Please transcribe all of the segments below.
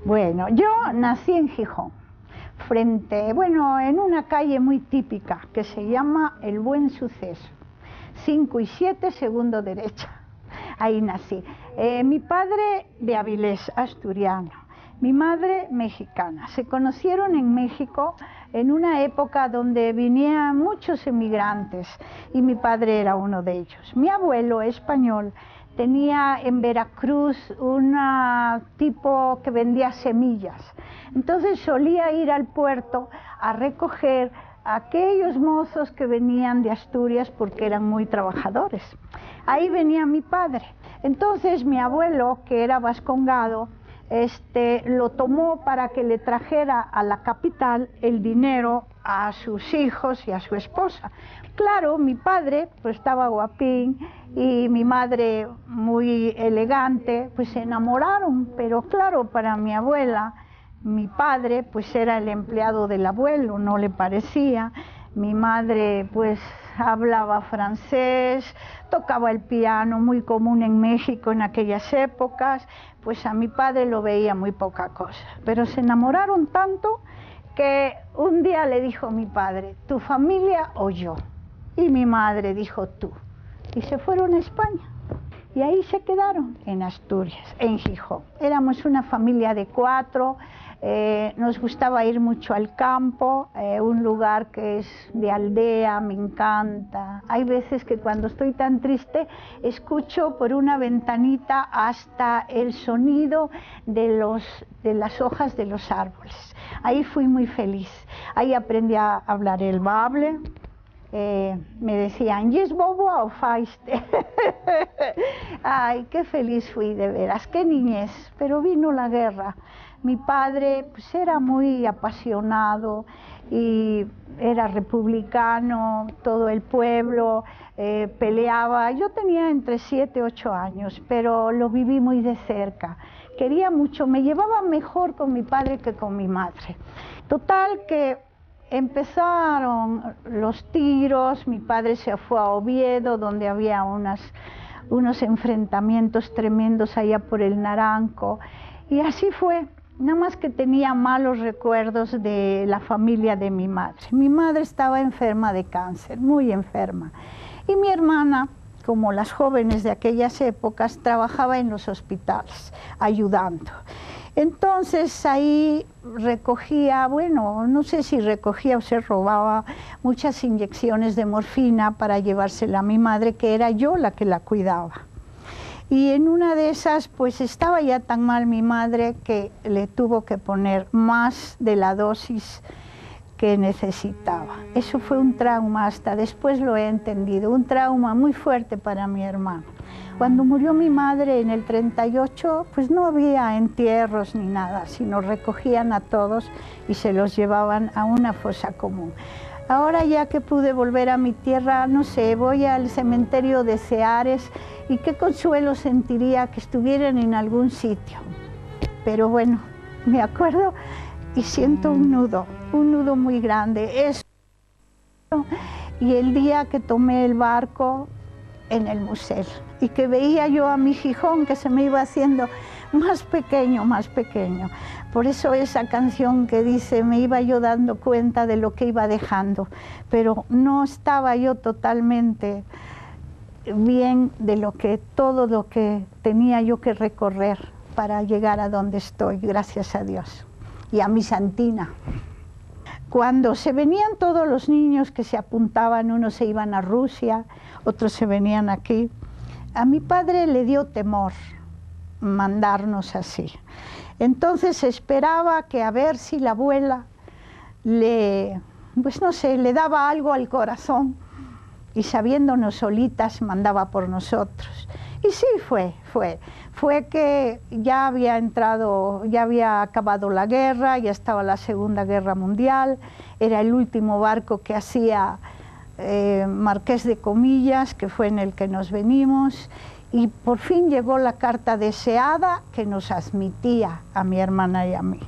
Bueno, yo nací en Gijón, en una calle muy típica que se llama El Buen Suceso, 5 y 7, segundo derecha. Ahí nací. Mi padre de Avilés, asturiano, mi madre mexicana. Se conocieron en México en una época donde venían muchos emigrantes y mi padre era uno de ellos. Mi abuelo español tenía en Veracruz una tipo que vendía semillas. Entonces solía ir al puerto a recoger a aquellos mozos que venían de Asturias porque eran muy trabajadores. Ahí venía mi padre. Entonces mi abuelo, que era vascongado, lo tomó para que le trajera a la capital el dinero a sus hijos y a su esposa. Claro, mi padre pues estaba guapín y mi madre muy elegante, pues se enamoraron, pero claro, para mi abuela, mi padre pues era el empleado del abuelo, no le parecía. Mi madre pues hablaba francés, tocaba el piano, muy común en México en aquellas épocas, pues a mi padre lo veía muy poca cosa. Pero se enamoraron tanto que un día le dijo mi padre, ¿tu familia o yo? Y mi madre dijo, tú. Y se fueron a España. Y ahí se quedaron, en Asturias, en Gijón. Éramos una familia de 4, nos gustaba ir mucho al campo, un lugar que es de aldea, me encanta. Hay veces que cuando estoy tan triste, escucho por una ventanita hasta el sonido de las hojas de los árboles. Ahí fui muy feliz. Ahí aprendí a hablar el bable. Me decían, ¿y es bobo o faiste? Ay, qué feliz fui de veras, qué niñez, pero vino la guerra. Mi padre pues, era muy apasionado y era republicano, todo el pueblo peleaba. Yo tenía entre 7 y 8 años, pero lo viví muy de cerca. Quería mucho, me llevaba mejor con mi padre que con mi madre. Total que empezaron los tiros, mi padre se fue a Oviedo, donde había unos enfrentamientos tremendos allá por el Naranco, y así fue. Nada más que tenía malos recuerdos de la familia de mi madre. Mi madre estaba enferma de cáncer, muy enferma, y mi hermana, como las jóvenes de aquellas épocas, trabajaba en los hospitales, ayudando. Entonces ahí recogía, bueno, no sé si recogía o se robaba muchas inyecciones de morfina para llevársela a mi madre, que era yo la que la cuidaba. Y en una de esas, pues estaba ya tan mal mi madre que le tuvo que poner más de la dosis que necesitaba. Eso fue un trauma, hasta después lo he entendido, un trauma muy fuerte para mi hermano. Cuando murió mi madre en el 38, pues no había entierros ni nada, sino recogían a todos y se los llevaban a una fosa común. Ahora ya que pude volver a mi tierra, no sé, voy al cementerio de Seares y qué consuelo sentiría que estuvieran en algún sitio. Pero bueno, me acuerdo y siento un nudo muy grande. Eso. Y el día que tomé el barco en el Musel y que veía yo a mi Gijón que se me iba haciendo más pequeño, más pequeño. Por eso esa canción que dice, me iba yo dando cuenta de lo que iba dejando, pero no estaba yo totalmente bien de todo lo que tenía yo que recorrer para llegar a donde estoy, gracias a Dios y a mi santina. Cuando se venían todos los niños que se apuntaban, unos se iban a Rusia, otros se venían aquí, a mi padre le dio temor mandarnos así. Entonces esperaba que a ver si la abuela pues no sé, le daba algo al corazón y sabiéndonos solitas mandaba por nosotros. Y sí fue que ya había acabado la guerra, ya estaba la Segunda Guerra Mundial, era el último barco que hacía Marqués de Comillas, que fue en el que nos venimos, y por fin llegó la carta deseada que nos admitía a mi hermana y a mí.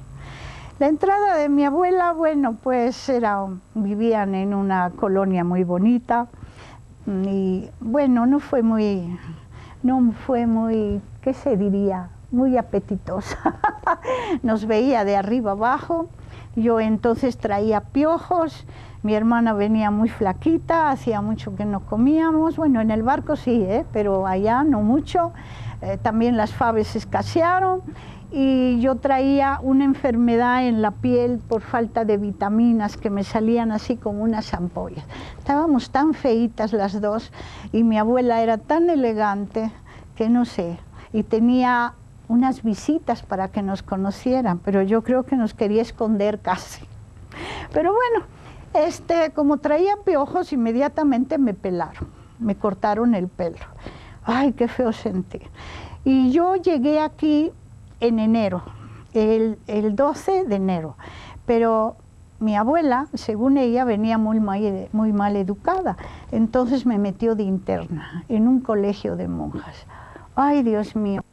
La entrada de mi abuela, bueno, pues vivían en una colonia muy bonita y bueno, no fue muy, ¿qué se diría? muy apetitosa. Nos veía de arriba abajo. Yo entonces traía piojos. Mi hermana venía muy flaquita, hacía mucho que no comíamos. Bueno, en el barco sí, pero allá no mucho. También las faves escasearon. Y yo traía una enfermedad en la piel por falta de vitaminas que me salían así como unas ampollas. Estábamos tan feitas las dos y mi abuela era tan elegante que no sé, y tenía unas visitas para que nos conocieran, pero yo creo que nos quería esconder casi. Pero bueno, como traía piojos, inmediatamente me pelaron, me cortaron el pelo. Ay, qué feo sentí. Y yo llegué aquí en enero, el 12 de enero, pero mi abuela, según ella, venía muy mal educada, entonces me metió de interna en un colegio de monjas. Ay, Dios mío.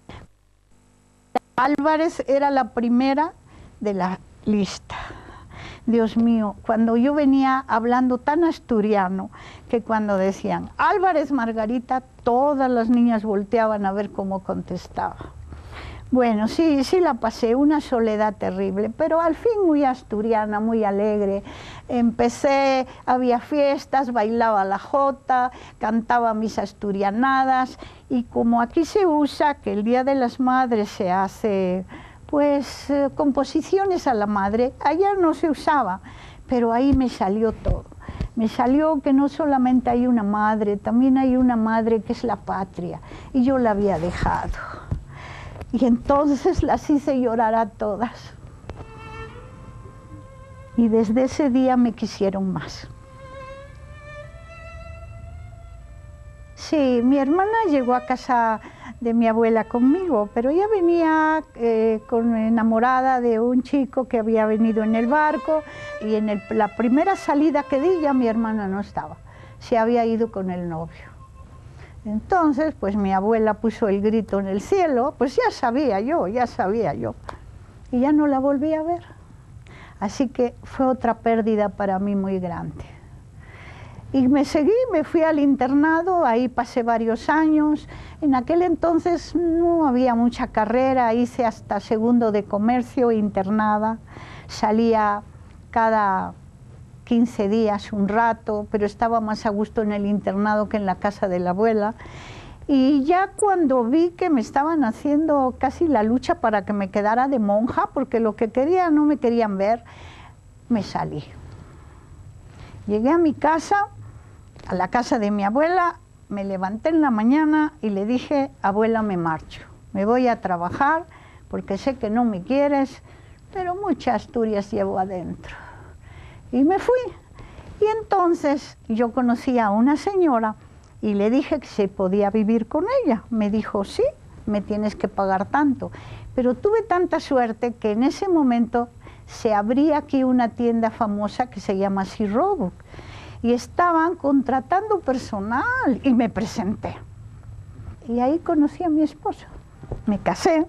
Álvarez era la primera de la lista. Dios mío, cuando yo venía hablando tan asturiano, que cuando decían Álvarez Margarita, todas las niñas volteaban a ver cómo contestaba. Bueno, sí la pasé, una soledad terrible, pero al fin muy asturiana, muy alegre. Empecé, había fiestas, bailaba la jota, cantaba mis asturianadas, y como aquí se usa que el Día de las Madres se hace, pues, composiciones a la madre, allá no se usaba, pero ahí me salió todo. Me salió que no solamente hay una madre, también hay una madre que es la patria, y yo la había dejado. Y entonces las hice llorar a todas. Y desde ese día me quisieron más. Sí, mi hermana llegó a casa de mi abuela conmigo, pero ella venía enamorada de un chico que había venido en el barco, y en la primera salida que di ya mi hermana no estaba, se había ido con el novio. Entonces, pues mi abuela puso el grito en el cielo, pues ya sabía yo, y ya no la volví a ver. Así que fue otra pérdida para mí muy grande. Y me fui al internado, ahí pasé varios años. En aquel entonces no había mucha carrera, hice hasta segundo de comercio internada, salía cada 15 días, un rato, pero estaba más a gusto en el internado que en la casa de la abuela. Y ya cuando vi que me estaban haciendo casi la lucha para que me quedara de monja, porque lo que quería no me querían ver, me salí. Llegué a mi casa, a la casa de mi abuela, me levanté en la mañana y le dije, abuela, me marcho, me voy a trabajar porque sé que no me quieres, pero muchas Asturias llevo adentro. Y me fui. Y entonces yo conocí a una señora y le dije que se podía vivir con ella. Me dijo, sí, me tienes que pagar tanto. Pero tuve tanta suerte que en ese momento se abría aquí una tienda famosa que se llama Sea Roebuck. Y estaban contratando personal y me presenté. Y ahí conocí a mi esposo. Me casé.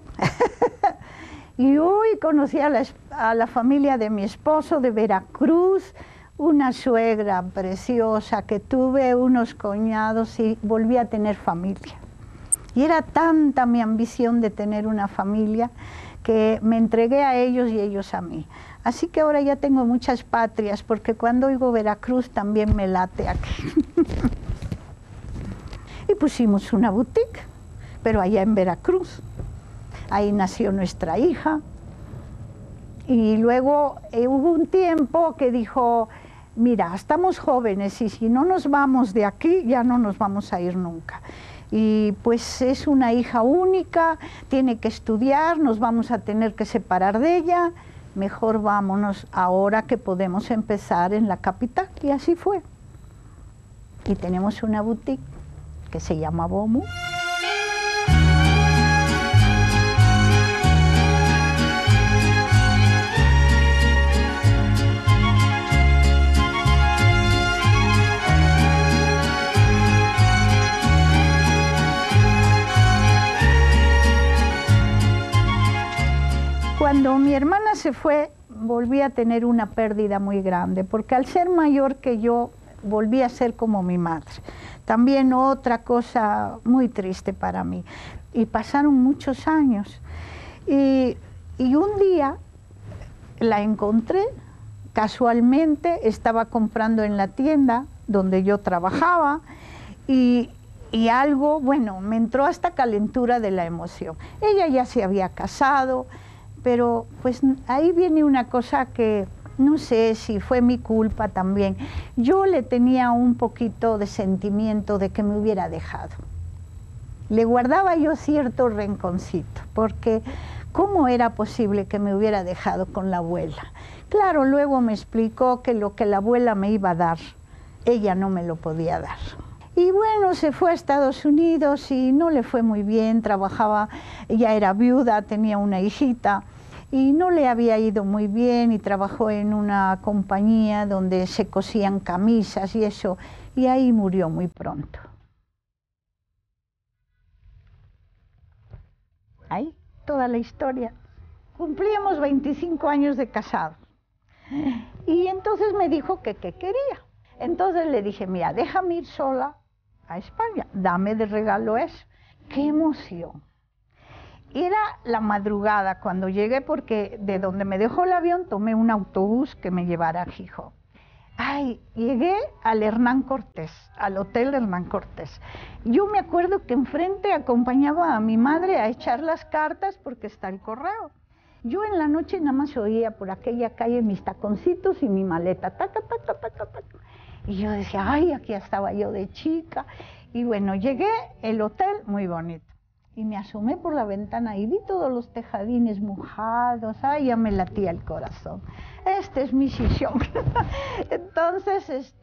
Y hoy conocí a la familia de mi esposo de Veracruz, una suegra preciosa que tuve, unos cuñados y volví a tener familia. Y era tanta mi ambición de tener una familia que me entregué a ellos y ellos a mí. Así que ahora ya tengo muchas patrias, porque cuando oigo Veracruz también me late aquí. Y pusimos una boutique, pero allá en Veracruz. Ahí nació nuestra hija. Y luego hubo un tiempo que dijo, mira, estamos jóvenes y si no nos vamos de aquí, ya no nos vamos a ir nunca. Y pues es una hija única, tiene que estudiar, nos vamos a tener que separar de ella, mejor vámonos ahora que podemos empezar en la capital. Y así fue. Y tenemos una boutique que se llama Bomu. Cuando mi hermana se fue, volví a tener una pérdida muy grande, porque al ser mayor que yo, volví a ser como mi madre. También otra cosa muy triste para mí. y pasaron muchos años. Y un día la encontré, casualmente estaba comprando en la tienda donde yo trabajaba y algo, bueno, me entró hasta calentura de la emoción. Ella ya se había casado, pero pues ahí viene una cosa que no sé si fue mi culpa también. Yo le tenía un poquito de sentimiento de que me hubiera dejado. Le guardaba yo cierto renconcito, porque ¿cómo era posible que me hubiera dejado con la abuela? Claro, luego me explicó que lo que la abuela me iba a dar, ella no me lo podía dar. Y bueno, se fue a Estados Unidos y no le fue muy bien, trabajaba, ella era viuda, tenía una hijita, y no le había ido muy bien y trabajó en una compañía donde se cosían camisas y eso, y ahí murió muy pronto. Ahí, toda la historia. Cumplíamos 25 años de casados. Y entonces me dijo que qué quería. Entonces le dije, mira, déjame ir sola a España, dame de regalo eso. ¡Qué emoción! Era la madrugada cuando llegué, porque de donde me dejó el avión tomé un autobús que me llevara a Gijón. Ay, llegué al Hernán Cortés, al Hotel Hernán Cortés. Yo me acuerdo que enfrente acompañaba a mi madre a echar las cartas porque está el correo. Yo en la noche nada más oía por aquella calle mis taconcitos y mi maleta, taca, taca, taca, taca. Y yo decía, ay, aquí estaba yo de chica. Y bueno, llegué, el hotel muy bonito. Y me asomé por la ventana y vi todos los tejadines mojados. Ay, ya me latía el corazón. Este es mi sillón. Entonces,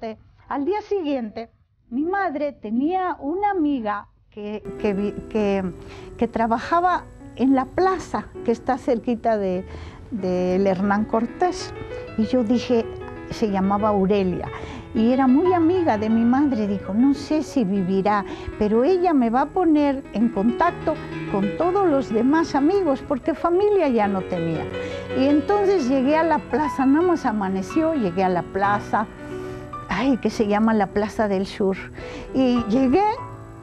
al día siguiente, mi madre tenía una amiga que trabajaba en la plaza que está cerquita del Hernán Cortés. Y yo dije, se llamaba Aurelia, y era muy amiga de mi madre. Dijo, no sé si vivirá, pero ella me va a poner en contacto con todos los demás amigos, porque familia ya no tenía. Y entonces llegué a la plaza, nada más amaneció, llegué a la plaza, ay, que se llama la Plaza del Sur. Y llegué,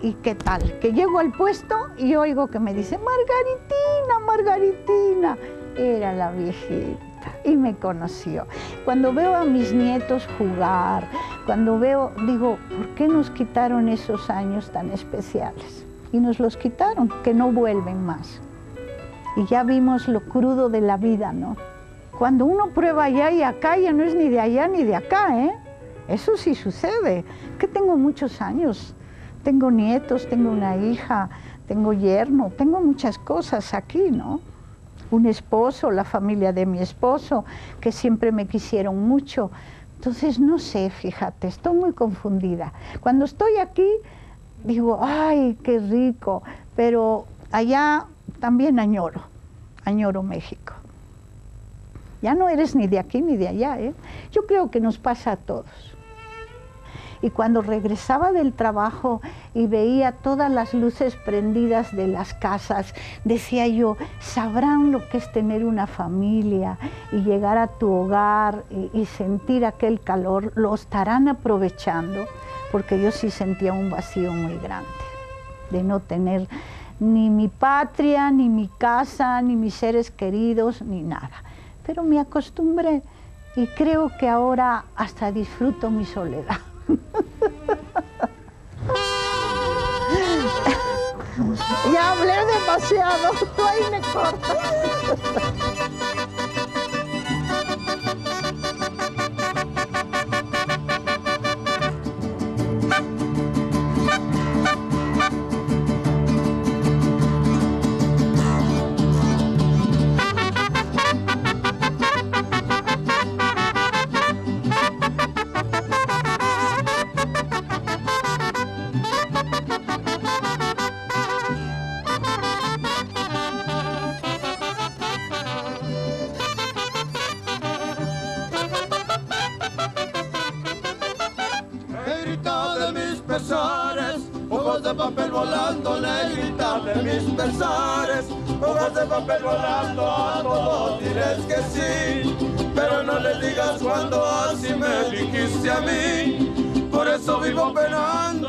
y ¿qué tal? Que llego al puesto y oigo que me dice, Margaritina, Margaritina. Era la viejita. Y me conoció. Cuando veo a mis nietos jugar, cuando veo, digo, ¿por qué nos quitaron esos años tan especiales? Y nos los quitaron, que no vuelven más. Y ya vimos lo crudo de la vida, ¿no? Cuando uno prueba allá y acá, ya no es ni de allá ni de acá, ¿eh? Eso sí sucede, que tengo muchos años, tengo nietos, tengo una hija, tengo yerno, tengo muchas cosas aquí, ¿no? Un esposo, la familia de mi esposo, que siempre me quisieron mucho. Entonces, no sé, fíjate, estoy muy confundida. Cuando estoy aquí, digo, ay, qué rico, pero allá también añoro México. Ya no eres ni de aquí ni de allá, ¿eh? Yo creo que nos pasa a todos. Y cuando regresaba del trabajo y veía todas las luces prendidas de las casas, decía yo, sabrán lo que es tener una familia y llegar a tu hogar y sentir aquel calor, lo estarán aprovechando, porque yo sí sentía un vacío muy grande de no tener ni mi patria, ni mi casa, ni mis seres queridos, ni nada. Pero me acostumbré y creo que ahora hasta disfruto mi soledad. Ya hablé demasiado, ahí me corto. Hojas de papel volando, negrita de mis pesares. Hojas de papel volando, a todos dirás que sí, pero no les digas cuando así me dijiste a mí. Por eso vivo penando.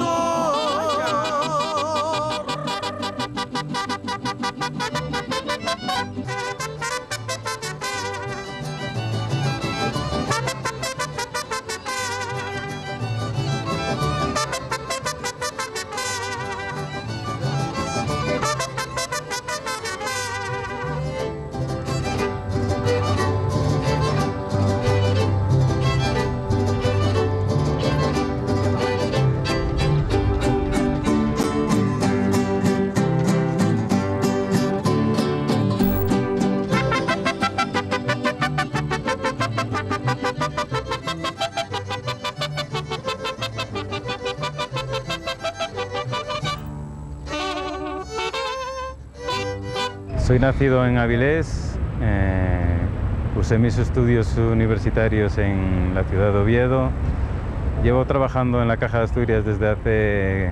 Soy nacido en Avilés, cursé mis estudios universitarios en la ciudad de Oviedo. Llevo trabajando en la Caja de Asturias desde hace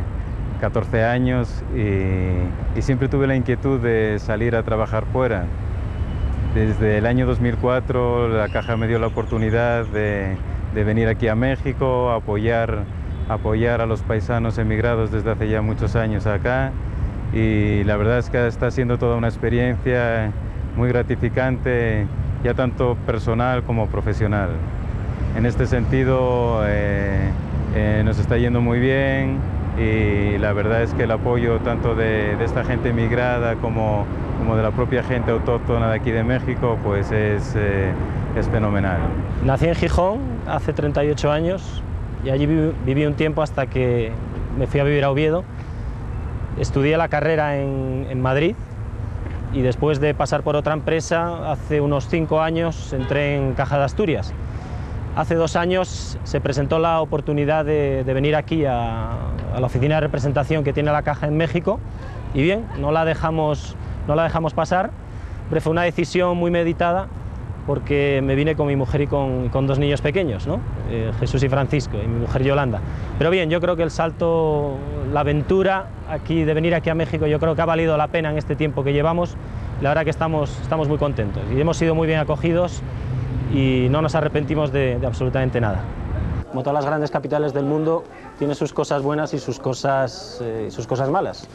14 años y siempre tuve la inquietud de salir a trabajar fuera. Desde el año 2004 la Caja me dio la oportunidad de venir aquí a México, apoyar a los paisanos emigrados desde hace ya muchos años acá, y la verdad es que está siendo toda una experiencia muy gratificante, ya tanto personal como profesional. En este sentido nos está yendo muy bien, y la verdad es que el apoyo tanto de esta gente emigrada como de la propia gente autóctona de aquí de México, pues es fenomenal. Nací en Gijón hace 38 años y allí viví un tiempo hasta que me fui a vivir a Oviedo. Estudié la carrera en Madrid y después de pasar por otra empresa, hace unos 5 años entré en Caja de Asturias. Hace 2 años se presentó la oportunidad de venir aquí a la oficina de representación que tiene la Caja en México, y bien, no la dejamos pasar. Pero fue una decisión muy meditada, porque me vine con mi mujer y con 2 niños pequeños, ¿no? Jesús y Francisco, y mi mujer Yolanda. Pero bien, yo creo que el salto, la aventura de venir aquí a México, yo creo que ha valido la pena en este tiempo que llevamos. La verdad que estamos muy contentos y hemos sido muy bien acogidos y no nos arrepentimos de absolutamente nada. Como todas las grandes capitales del mundo, tiene sus cosas buenas y sus cosas malas.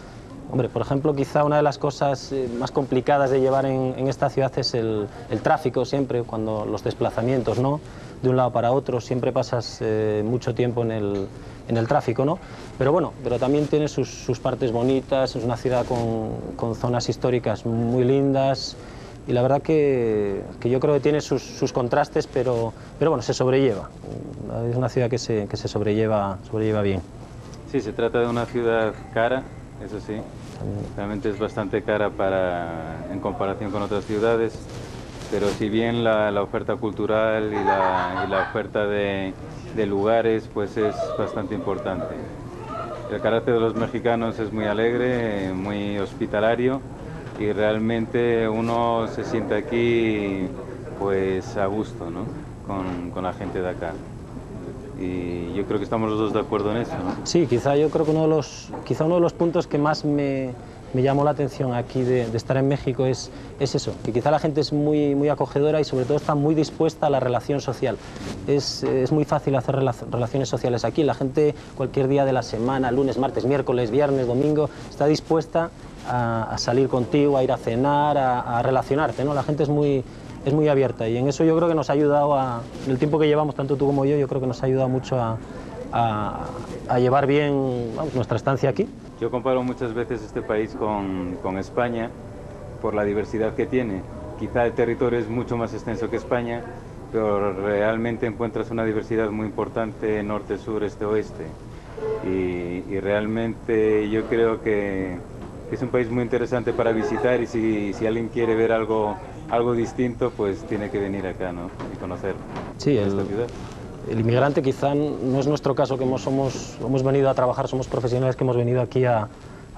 Hombre, por ejemplo, quizá una de las cosas más complicadas de llevar en esta ciudad es el tráfico, siempre, cuando los desplazamientos, ¿no?, de un lado para otro, siempre pasas mucho tiempo en el tráfico, ¿no? Pero bueno, también tiene sus partes bonitas, es una ciudad con zonas históricas muy lindas, y la verdad que yo creo que tiene sus contrastes, pero bueno, se sobrelleva. Es una ciudad que se sobrelleva bien. Sí, se trata de una ciudad cara, eso sí, realmente es bastante cara en comparación con otras ciudades, pero si bien la oferta cultural y la oferta de lugares pues es bastante importante. El carácter de los mexicanos es muy alegre, muy hospitalario, y realmente uno se siente aquí pues a gusto, ¿no?, con la gente de acá. Y yo creo que estamos los dos de acuerdo en eso, ¿no? Sí, yo creo que uno de los puntos que más me llamó la atención aquí de estar en México es eso, que quizá la gente es muy acogedora y sobre todo está muy dispuesta a la relación social. Es muy fácil hacer relaciones sociales aquí. La gente cualquier día de la semana, lunes, martes, miércoles, viernes, domingo, está dispuesta a salir contigo, a ir a cenar, a relacionarte, ¿no? La gente es muy abierta, y en eso yo creo que nos ha ayudado, en el tiempo que llevamos, tanto tú como yo creo que nos ha ayudado mucho a llevar bien, vamos, nuestra estancia aquí. Yo comparo muchas veces este país con España por la diversidad que tiene. Quizá el territorio es mucho más extenso que España, pero realmente encuentras una diversidad muy importante, norte, sur, este, oeste. Y realmente yo creo que es un país muy interesante para visitar, y si alguien quiere ver algo distinto, pues tiene que venir acá, ¿no?, y conocer esta ciudad. El inmigrante quizá no es nuestro caso, que hemos venido a trabajar, somos profesionales que hemos venido aquí a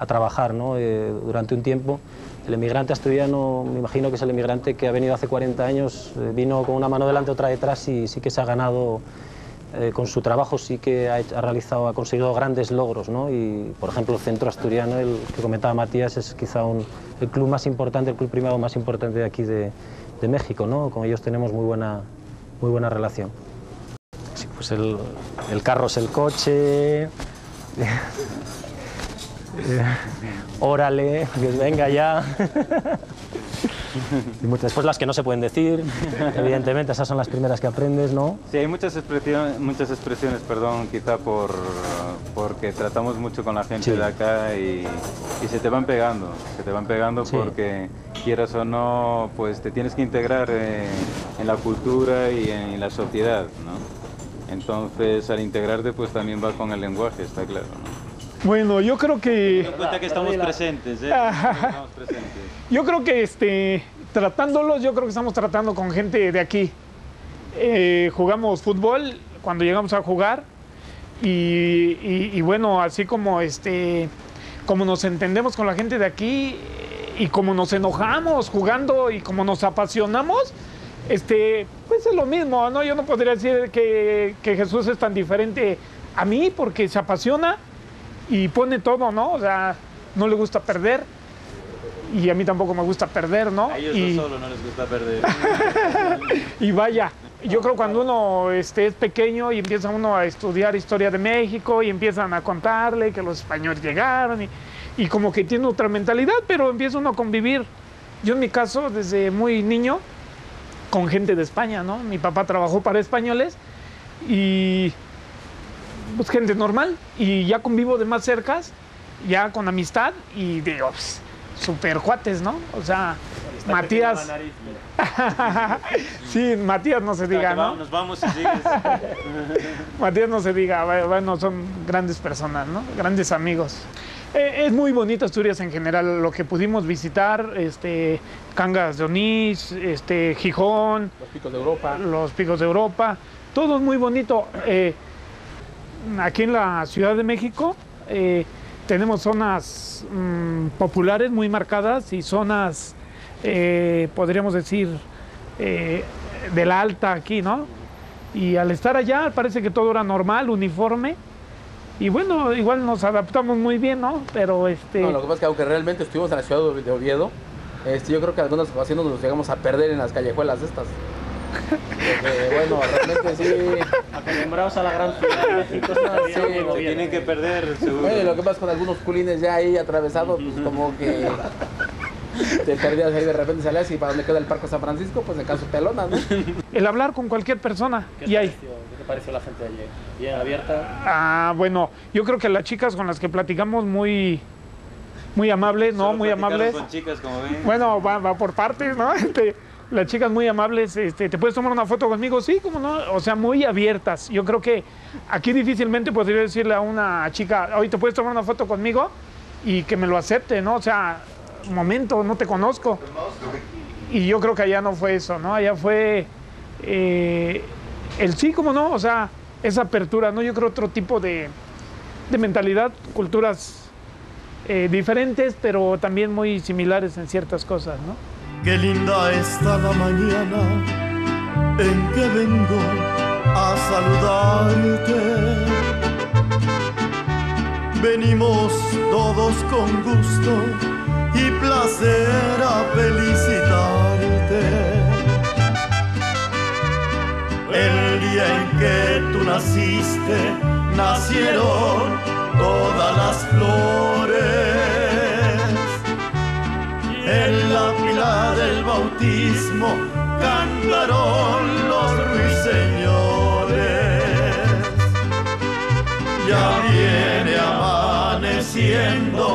trabajar, ¿no?, durante un tiempo. El inmigrante asturiano, me imagino que es el inmigrante que ha venido hace 40 años, vino con una mano delante, otra detrás, y sí que se ha ganado, con su trabajo sí que ha conseguido grandes logros, ¿no? Y, por ejemplo, el Centro Asturiano, el que comentaba Matías, es quizá el club más importante, el club privado más importante de aquí de México, ¿no? Con ellos tenemos muy buena relación. Sí, pues el carro es el coche, órale, que venga ya. Y después las que no se pueden decir, evidentemente, esas son las primeras que aprendes, ¿no? Sí, hay muchas expresiones, quizá porque tratamos mucho con la gente de acá, y se te van pegando, sí. Porque quieras o no, pues te tienes que integrar en la cultura y en la sociedad, ¿no? Entonces, al integrarte, pues también va con el lenguaje, está claro, ¿no? Bueno, yo creo que... Ten en cuenta que estamos presentes, estamos presentes. Yo creo que tratándolos, yo creo que estamos tratando con gente de aquí. Jugamos fútbol cuando llegamos a jugar, y bueno, así como nos entendemos con la gente de aquí, y como nos enojamos jugando y como nos apasionamos, pues es lo mismo, ¿no? Yo no podría decir que Jesús es tan diferente a mí porque se apasiona y pone todo, ¿no? O sea, no le gusta perder y a mí tampoco me gusta perder, ¿no? A ellos no solo no les gusta perder. Y vaya, yo creo cuando uno es pequeño y empieza uno a estudiar historia de México y empiezan a contarle que los españoles llegaron y como que tiene otra mentalidad, pero empieza uno a convivir. Yo en mi caso, desde muy niño, con gente de España, ¿no? Mi papá trabajó para españoles y pues gente normal, y ya convivo de más cerca, ya con amistad y digo, pues, super cuates, ¿no? O sea, Matías. Sí, Matías no se diga, ¿no? Nos vamos y sigues. Matías no se diga, bueno, son grandes personas, ¿no? Grandes amigos. Es muy bonito Asturias en general, lo que pudimos visitar, Cangas de Onís, Gijón, los Picos de Europa, todo es muy bonito. Aquí en la Ciudad de México tenemos zonas populares muy marcadas y zonas, podríamos decir, de la alta aquí, ¿no? Y al estar allá parece que todo era normal, uniforme. Y bueno, igual nos adaptamos muy bien, ¿no? Pero No, lo que pasa es que aunque realmente estuvimos en la ciudad de Oviedo, yo creo que algunas ocasiones nos llegamos a perder en las callejuelas estas. Porque, bueno, realmente sí... Acostumbrados a la gran ciudad de México, Se tienen que perder, seguro. Bueno, lo que pasa con algunos culines ya ahí atravesados, pues como que... te perdías ahí, de repente salías y para donde queda el Parque San Francisco, pues de caso pelona, ¿no? El hablar con cualquier persona. ¿Qué te pareció la gente ayer? ¿Bien abierta? Ah, bueno, yo creo que las chicas con las que platicamos muy amables, ¿no? Muy amables. Con chicas, como ven. Bueno, va por partes, ¿no? Las chicas muy amables, ¿te puedes tomar una foto conmigo? Sí, ¿cómo no? O sea, muy abiertas. Yo creo que aquí difícilmente podría decirle a una chica, oye, ¿te puedes tomar una foto conmigo? Y que me lo acepte, ¿no? O sea, un momento, no te conozco. Y yo creo que allá no fue eso, ¿no? Allá fue el sí, ¿cómo no? O sea, esa apertura, ¿no? Yo creo otro tipo de mentalidad, culturas diferentes, pero también muy similares en ciertas cosas, ¿no? Qué linda está la mañana en que vengo a saludarte. Venimos todos con gusto y placer a felicitarte. El día en que tú naciste, nacieron todas las flores. En la pila del bautismo cantaron los ruiseñores. Ya viene amaneciendo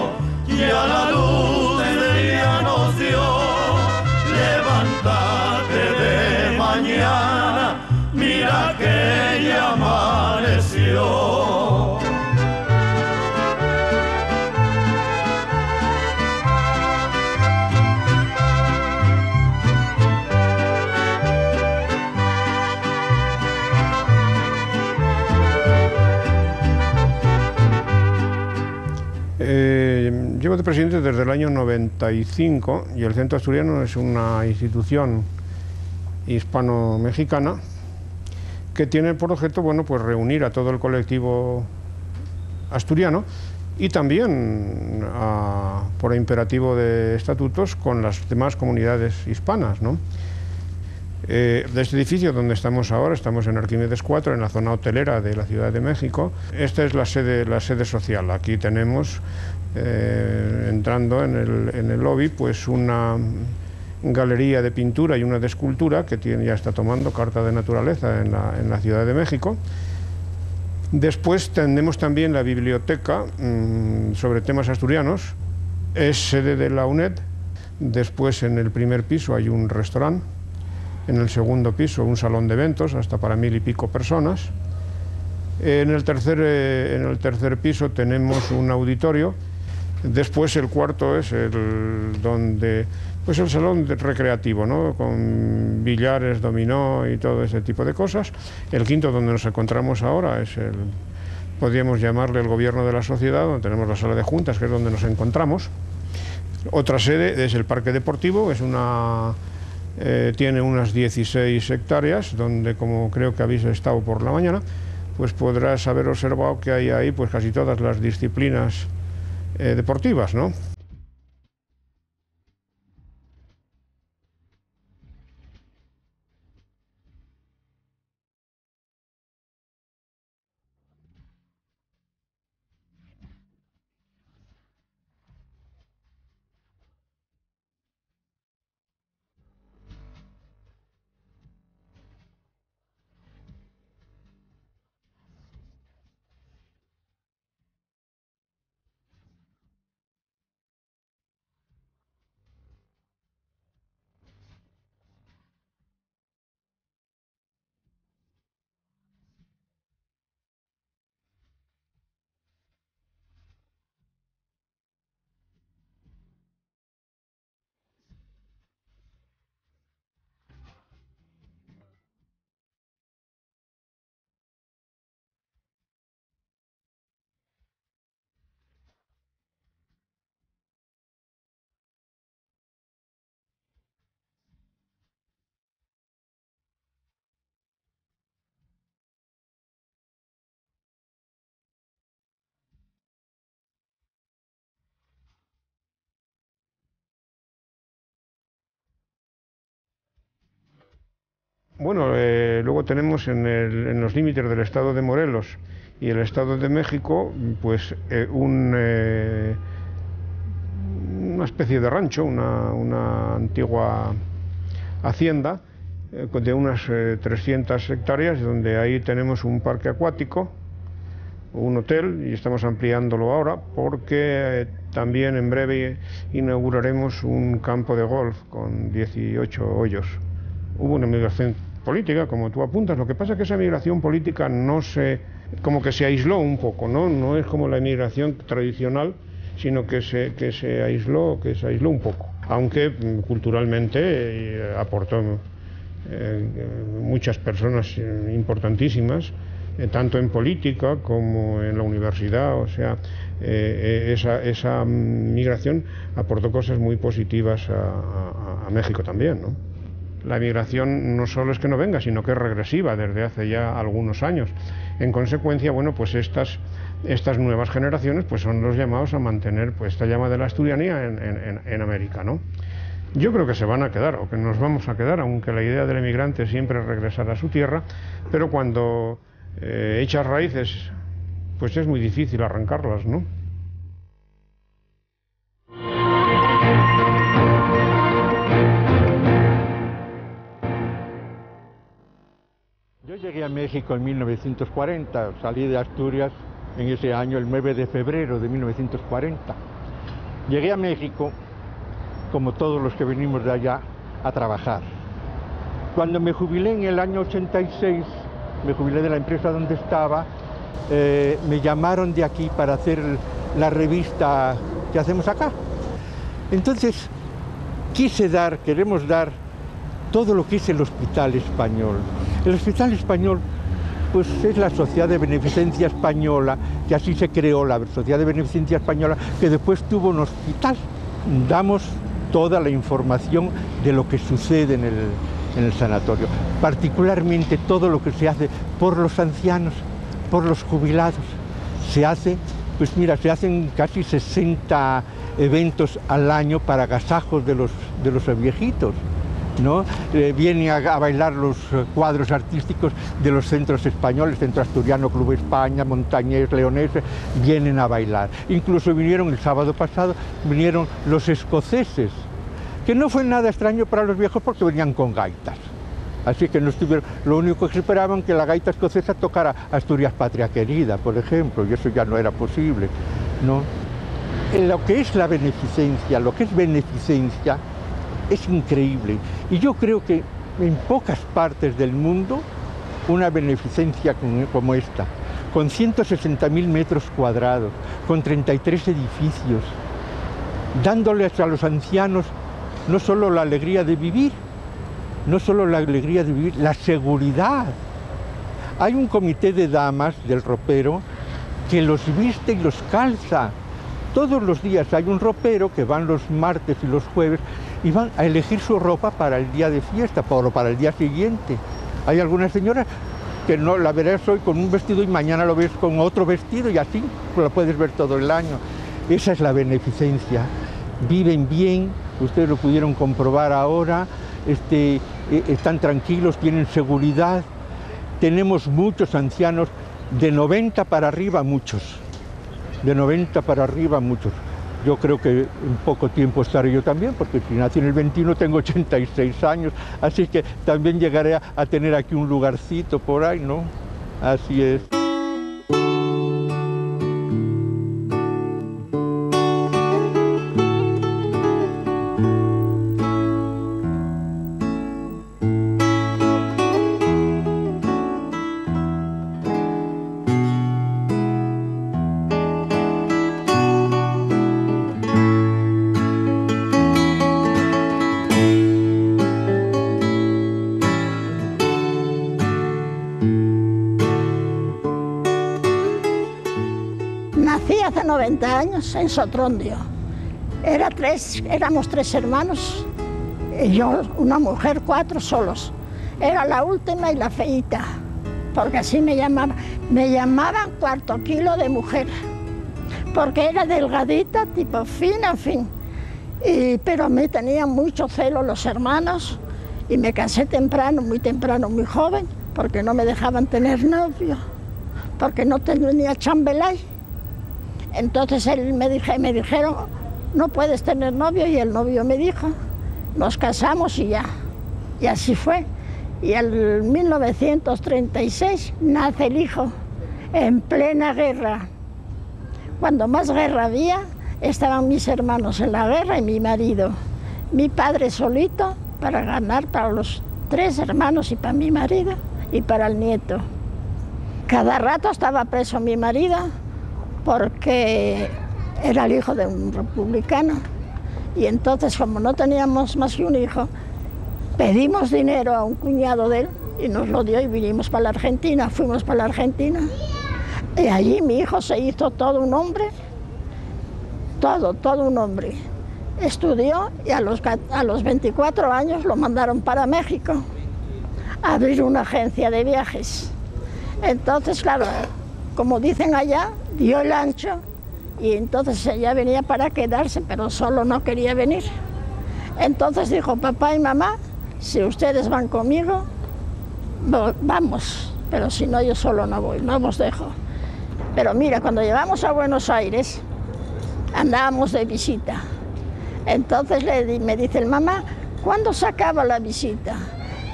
y a la luz del día nos dio. Levántate de mañana, mira que ya amaneció. Llevo de presidente desde el año 95 y el Centro Asturiano es una institución hispano-mexicana que tiene por objeto, bueno, pues reunir a todo el colectivo asturiano y también, por imperativo de estatutos, con las demás comunidades hispanas, ¿no? De este edificio donde estamos ahora, estamos en Arquímedes 4, en la zona hotelera de la Ciudad de México. Esta es la sede social. Aquí tenemos, entrando en el lobby, pues una galería de pintura y una de escultura que ya está tomando carta de naturaleza en la Ciudad de México. Después tenemos también la biblioteca sobre temas asturianos, es sede de la UNED. Después, en el primer piso hay un restaurante. En el segundo piso un salón de eventos hasta para 1000 y pico personas. En el tercer piso tenemos un auditorio. Después el cuarto es el salón recreativo, ¿no? Con billares, dominó y todo ese tipo de cosas. El quinto, donde nos encontramos ahora, es podríamos llamarle el gobierno de la sociedad, donde tenemos la sala de juntas, que es donde nos encontramos. Otra sede es el Parque Deportivo, tiene unas 16 hectáreas, donde, como creo que habéis estado por la mañana, pues podrás haber observado que hay ahí pues casi todas las disciplinas deportivas, ¿no? Bueno, luego tenemos en los límites del estado de Morelos y el estado de México, pues una especie de rancho, una antigua hacienda de unas 300 hectáreas, donde ahí tenemos un parque acuático, un hotel, y estamos ampliándolo ahora porque también en breve inauguraremos un campo de golf con 18 hoyos. Hubo una migración política, como tú apuntas, lo que pasa es que esa migración política como que se aisló un poco, no es como la inmigración tradicional, sino que se aisló un poco, aunque culturalmente aportó muchas personas importantísimas, tanto en política como en la universidad, o sea, esa migración aportó cosas muy positivas a México también, ¿no? La migración no solo es que no venga, sino que es regresiva desde hace ya algunos años. En consecuencia, bueno, pues estas nuevas generaciones pues son los llamados a mantener pues esta llama de la asturianía en América, ¿no? Yo creo que se van a quedar, o que nos vamos a quedar, aunque la idea del emigrante siempre es regresar a su tierra, pero cuando echas raíces, pues es muy difícil arrancarlas, ¿no? Yo llegué a México en 1940, salí de Asturias en ese año, el 9 de febrero de 1940. Llegué a México, como todos los que venimos de allá, a trabajar. Cuando me jubilé en el año 86, me jubilé de la empresa donde estaba, me llamaron de aquí para hacer la revista que hacemos acá. Entonces, queremos dar todo lo que es el Hospital Español. El Hospital Español, pues es la Sociedad de Beneficencia Española, que así se creó, la Sociedad de Beneficencia Española, que después tuvo un hospital. Damos toda la información de lo que sucede en el sanatorio, particularmente todo lo que se hace por los ancianos, por los jubilados. Se hace, pues mira, se hacen casi 60 eventos al año para agasajos de los viejitos, ¿no? Vienen a bailar los cuadros artísticos de los centros españoles, Centro Asturiano, Club España, Montañés, Leoneses, vienen a bailar. Incluso vinieron el sábado pasado, vinieron los escoceses, que no fue nada extraño para los viejos porque venían con gaitas. Así que no estuvieron, lo único que esperaban que la gaita escocesa tocara Asturias Patria Querida, por ejemplo, y eso ya no era posible, ¿no? Lo que es la beneficencia, es increíble. Y yo creo que en pocas partes del mundo una beneficencia como esta, con 160.000 metros cuadrados, con 33 edificios, dándoles a los ancianos no solo la alegría de vivir, la seguridad. Hay un comité de damas del ropero que los viste y los calza, Todos los días hay un ropero que van los martes y los jueves y van a elegir su ropa para el día de fiesta o para el día siguiente. Hay algunas señoras que no la verás hoy con un vestido y mañana lo ves con otro vestido y así la puedes ver todo el año. Esa es la beneficencia. Viven bien, ustedes lo pudieron comprobar ahora, están tranquilos, tienen seguridad. Tenemos muchos ancianos de 90 para arriba, muchos. De 90 para arriba, muchos. Yo creo que en poco tiempo estaré yo también, porque si nací en el 21 tengo 86 años, así que también llegaré a tener aquí un lugarcito por ahí, ¿no? Así es. Nací hace 90 años en Sotrondio. Éramos 3 hermanos, y yo, una mujer, 4 solos. Era la última y la feíta, porque así me llamaban. Me llamaban cuarto kilo de mujer, porque era delgadita, tipo fina, fin. Pero me tenían mucho celo los hermanos y me casé temprano, muy joven, porque no me dejaban tener novio, porque no tenía chambelán. Entonces me dijeron, no puedes tener novio, y el novio me dijo, nos casamos y ya. Y así fue. Y en 1936 nace el hijo, en plena guerra. Cuando más guerra había, estaban mis hermanos en la guerra y mi marido. Mi padre solito para ganar para los 3 hermanos y para mi marido y para el nieto. Cada rato estaba preso mi marido, porque era el hijo de un republicano. Y entonces, como no teníamos más que un hijo, pedimos dinero a un cuñado de él y nos lo dio y vinimos para la Argentina, fuimos para la Argentina. Y allí mi hijo se hizo todo un hombre, todo un hombre. Estudió y a los 24 años lo mandaron para México a abrir una agencia de viajes. Entonces, claro, como dicen allá, dio el ancho y entonces ella venía para quedarse, pero solo no quería venir. Entonces dijo, papá y mamá, si ustedes van conmigo, vamos, pero si no, yo solo no voy, no os dejo. Pero mira, cuando llegamos a Buenos Aires, andábamos de visita. Entonces me dice el mamá, ¿cuándo se acaba la visita?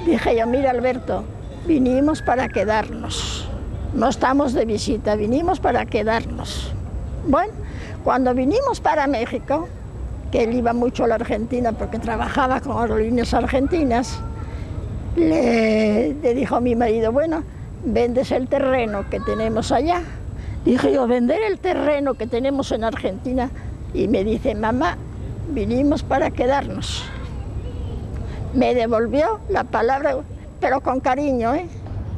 Dije yo, mira Alberto, vinimos para quedarnos. No estamos de visita, vinimos para quedarnos. Bueno, cuando vinimos para México, que él iba mucho a la Argentina porque trabajaba con aerolíneas argentinas, le dijo a mi marido, bueno, vendes el terreno que tenemos allá. Dije yo, vender el terreno que tenemos en Argentina. Y me dice, mamá, vinimos para quedarnos. Me devolvió la palabra, pero con cariño, ¿eh?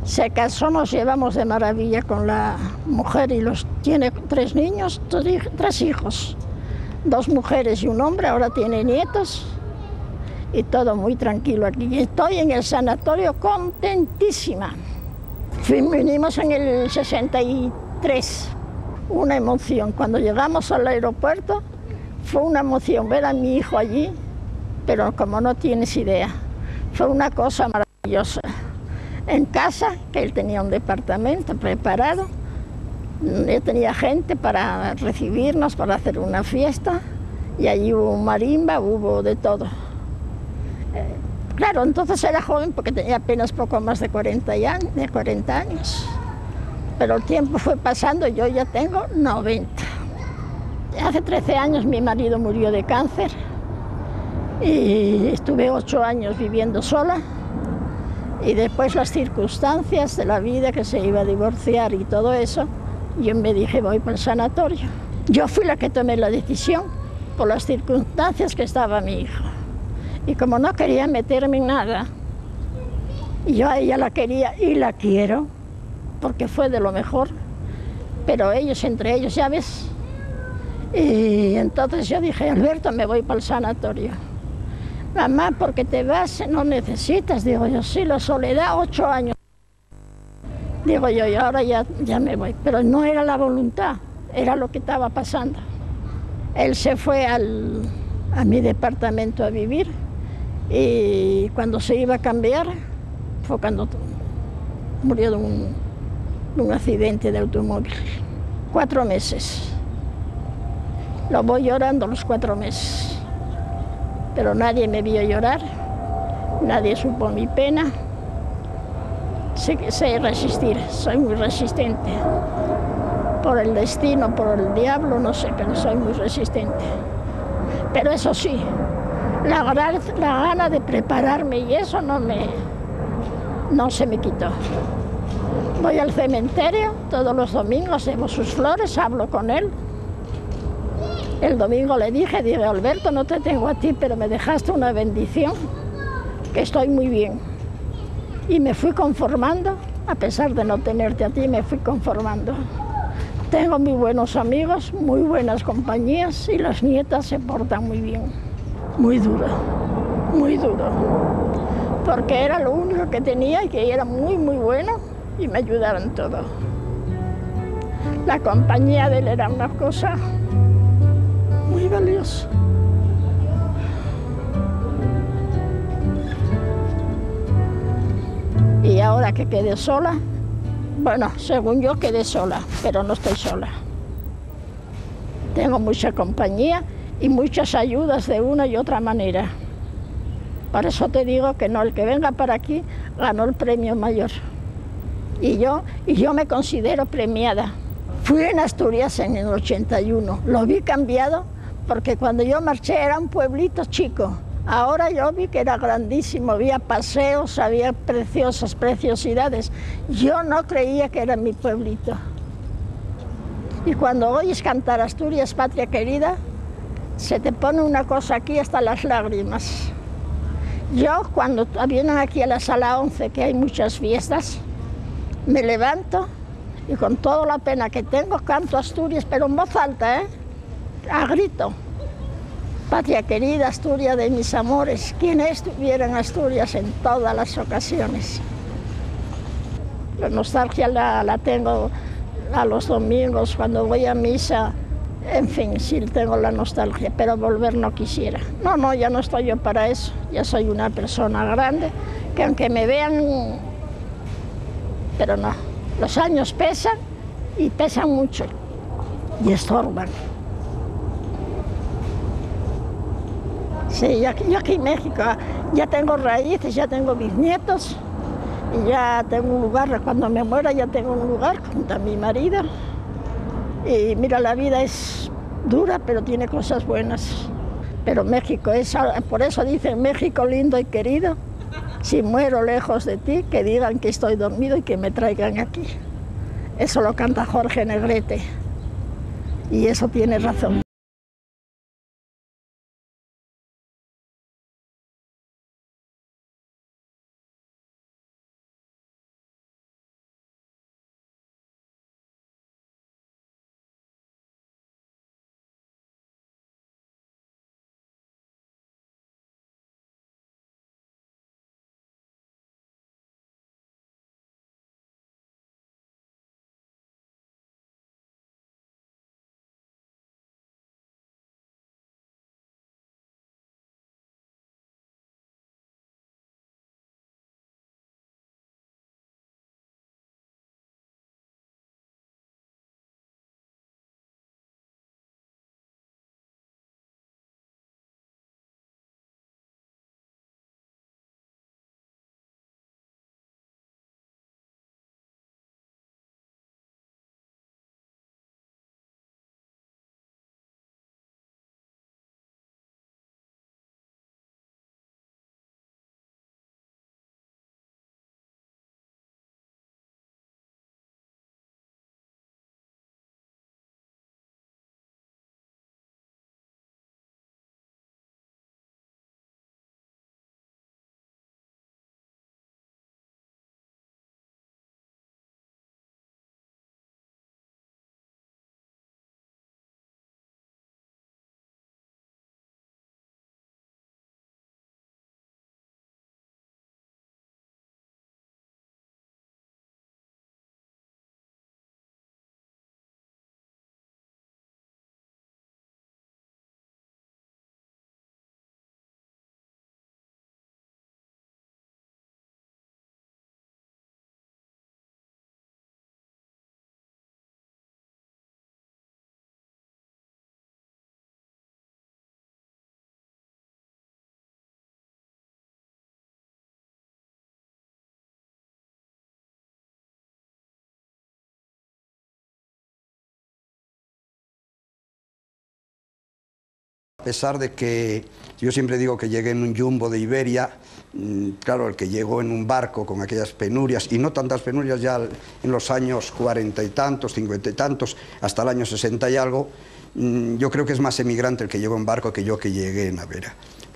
Se casó, nos llevamos de maravilla con la mujer y tiene 3 niños, 3 hijos, 2 mujeres y un hombre, ahora tiene nietos y todo muy tranquilo aquí. Estoy en el sanatorio contentísima. Vinimos en el 63, una emoción. Cuando llegamos al aeropuerto fue una emoción ver a mi hijo allí, pero como no tienes idea, fue una cosa maravillosa. En casa, que él tenía un departamento preparado, yo tenía gente para recibirnos, para hacer una fiesta, y allí hubo marimba, hubo de todo. Claro, entonces era joven porque tenía apenas poco más de 40 años, pero el tiempo fue pasando y yo ya tengo 90. Hace 13 años mi marido murió de cáncer y estuve 8 años viviendo sola. Y después las circunstancias de la vida, que se iba a divorciar y todo eso, yo me dije, voy para el sanatorio. Yo fui la que tomé la decisión por las circunstancias que estaba mi hijo. Y como no quería meterme en nada, yo a ella la quería y la quiero, porque fue de lo mejor. Pero ellos, entre ellos, ya ves, Y entonces yo dije, Alberto, me voy para el sanatorio. Mamá, ¿por qué te vas? No necesitas. Digo yo, sí, la soledad, 8 años. Digo yo, y ahora ya me voy. Pero no era la voluntad, era lo que estaba pasando. Él se fue a mi departamento a vivir y cuando se iba a cambiar fue cuando murió de un accidente de automóvil. 4 meses. Lo voy llorando los 4 meses. Pero nadie me vio llorar, nadie supo mi pena. Sé resistir, soy muy resistente. Por el destino, por el diablo, no sé, pero soy muy resistente. Pero eso sí, la gana de prepararme y eso no se me quitó. Voy al cementerio todos los domingos, llevo sus flores, hablo con él. El domingo le dije, Alberto, no te tengo a ti, pero me dejaste una bendición, que estoy muy bien. Y me fui conformando, a pesar de no tenerte a ti, me fui conformando. Tengo muy buenos amigos, muy buenas compañías y las nietas se portan muy bien. Muy duro, porque era lo único que tenía y que era muy, muy bueno y me ayudaban todo. La compañía de él era una cosa muy valiosa. Y ahora que quedé sola, bueno, según yo quedé sola, pero no estoy sola. Tengo mucha compañía y muchas ayudas de una y otra manera. Por eso te digo que no, el que venga para aquí ganó el premio mayor. Y yo me considero premiada. Fui en Asturias en el 81, lo vi cambiado porque cuando yo marché era un pueblito chico. Ahora yo vi que era grandísimo, había paseos, había preciosidades. Yo no creía que era mi pueblito. Y cuando oyes cantar Asturias, patria querida, se te pone una cosa aquí hasta las lágrimas. Yo cuando vienen aquí a la sala 11, que hay muchas fiestas, me levanto y con toda la pena que tengo canto Asturias, pero en voz alta, a grito. Patria querida, Asturias de mis amores, quien estuviera en Asturias en todas las ocasiones. La nostalgia la tengo a los domingos, cuando voy a misa, en fin, sí tengo la nostalgia, pero volver no quisiera. No, ya no estoy yo para eso, ya soy una persona grande, que aunque me vean, pero no, los años pesan y pesan mucho y estorban. Sí, yo aquí en México ya tengo raíces, ya tengo bisnietos y ya tengo un lugar, cuando me muera ya tengo un lugar junto a mi marido. Y mira, la vida es dura, pero tiene cosas buenas. Pero México es, por eso dicen México lindo y querido. Si muero lejos de ti, que digan que estoy dormido y que me traigan aquí. Eso lo canta Jorge Negrete. Y eso tiene razón. A pesar de que yo siempre digo que llegué en un jumbo de Iberia, claro, el que llegó en un barco con aquellas penurias, y no tantas penurias ya en los años 40 y tantos, 50 y tantos, hasta el año 60 y algo, yo creo que es más emigrante el que llegó en barco que yo que llegué en navera.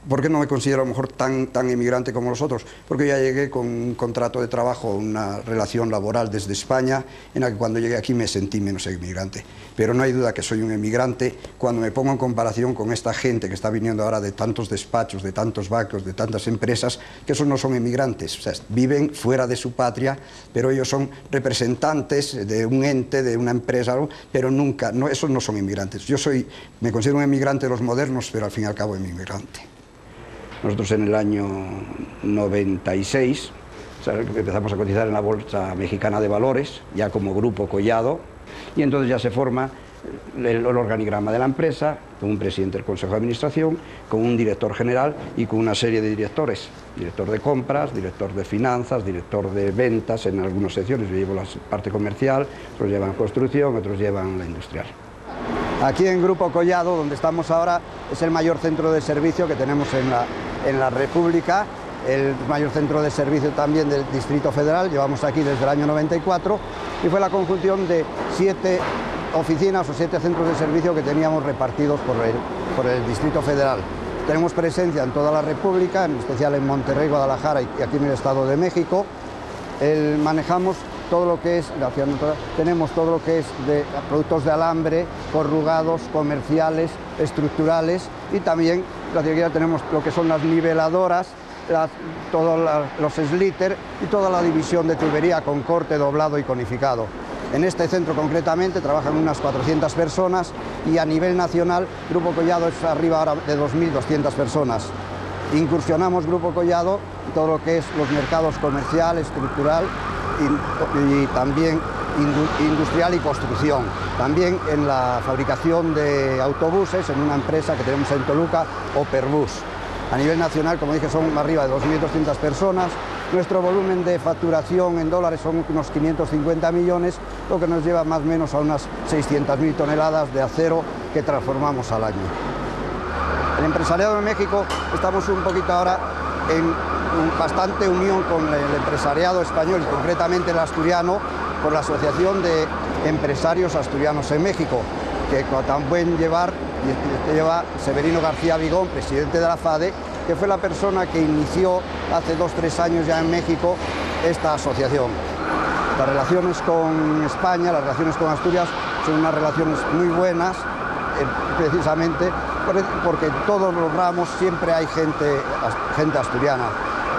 ¿Por qué no me considero a lo mejor tan emigrante como los otros? Porque ya llegué con un contrato de trabajo, una relación laboral desde España, en la que cuando llegué aquí me sentí menos emigrante. Pero no hay duda que soy un emigrante cuando me pongo en comparación con esta gente que está viniendo ahora de tantos despachos, de tantos bancos, de tantas empresas, que esos no son emigrantes. O sea, viven fuera de su patria, pero ellos son representantes de un ente, de una empresa, pero nunca, no, esos no son emigrantes. Yo me considero un emigrante de los modernos, pero al fin y al cabo emigrante. Nosotros en el año 96 empezamos a cotizar en la Bolsa Mexicana de Valores, ya como Grupo Collado, y entonces ya se forma el organigrama de la empresa, con un presidente del Consejo de Administración, con un director general y con una serie de directores. Director de compras, director de finanzas, director de ventas en algunas secciones. Yo llevo la parte comercial, otros llevan construcción, otros llevan la industrial. Aquí en Grupo Collado, donde estamos ahora, es el mayor centro de servicio que tenemos en la República, el mayor centro de servicio también del Distrito Federal. Llevamos aquí desde el año 94 y fue la conjunción de 7 oficinas o 7 centros de servicio que teníamos repartidos por el Distrito Federal. Tenemos presencia en toda la República, en especial en Monterrey, Guadalajara y aquí en el Estado de México. Manejamos todo lo que es, tenemos todo lo que es de productos de alambre, corrugados, comerciales, estructurales, y también tenemos lo que son las niveladoras, todos los slitter y toda la división de tubería con corte, doblado y conificado. En este centro concretamente trabajan unas 400 personas y a nivel nacional Grupo Collado es arriba ahora de 2.200 personas. Incursionamos Grupo Collado en todo lo que es los mercados comercial, estructural y también industrial y construcción. También en la fabricación de autobuses en una empresa que tenemos en Toluca, Operbus. A nivel nacional, como dije, son arriba de 2.200 personas. Nuestro volumen de facturación en dólares son unos 550 millones, lo que nos lleva más o menos a unas 600.000 toneladas de acero que transformamos al año. El empresariado de México, estamos un poquito ahora en bastante unión con el empresariado español y concretamente el asturiano, por la Asociación de Empresarios Asturianos en México, que también lleva Severino García Vigón, presidente de la FADE, que fue la persona que inició hace 2 o 3 años ya en México esta asociación. Las relaciones con España, las relaciones con Asturias son unas relaciones muy buenas, precisamente porque en todos los ramos siempre hay gente asturiana,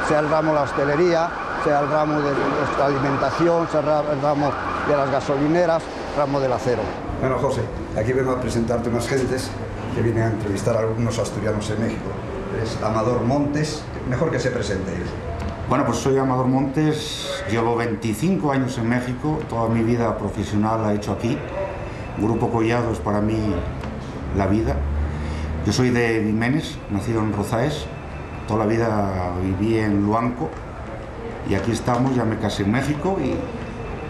sea el ramo de la hostelería, sea el ramo de la alimentación, sea el ramo de las gasolineras, ramo del acero. Bueno, José, aquí vengo a presentarte unas gentes que vienen a entrevistar a algunos asturianos en México. Es Amador Montes, mejor que se presente él. Bueno, pues soy Amador Montes, llevo 25 años en México, toda mi vida profesional la he hecho aquí. Grupo Collado es para mí la vida. Yo soy de Vimenes, nacido en Rozaes, toda la vida viví en Luanco y aquí estamos, ya me casé en México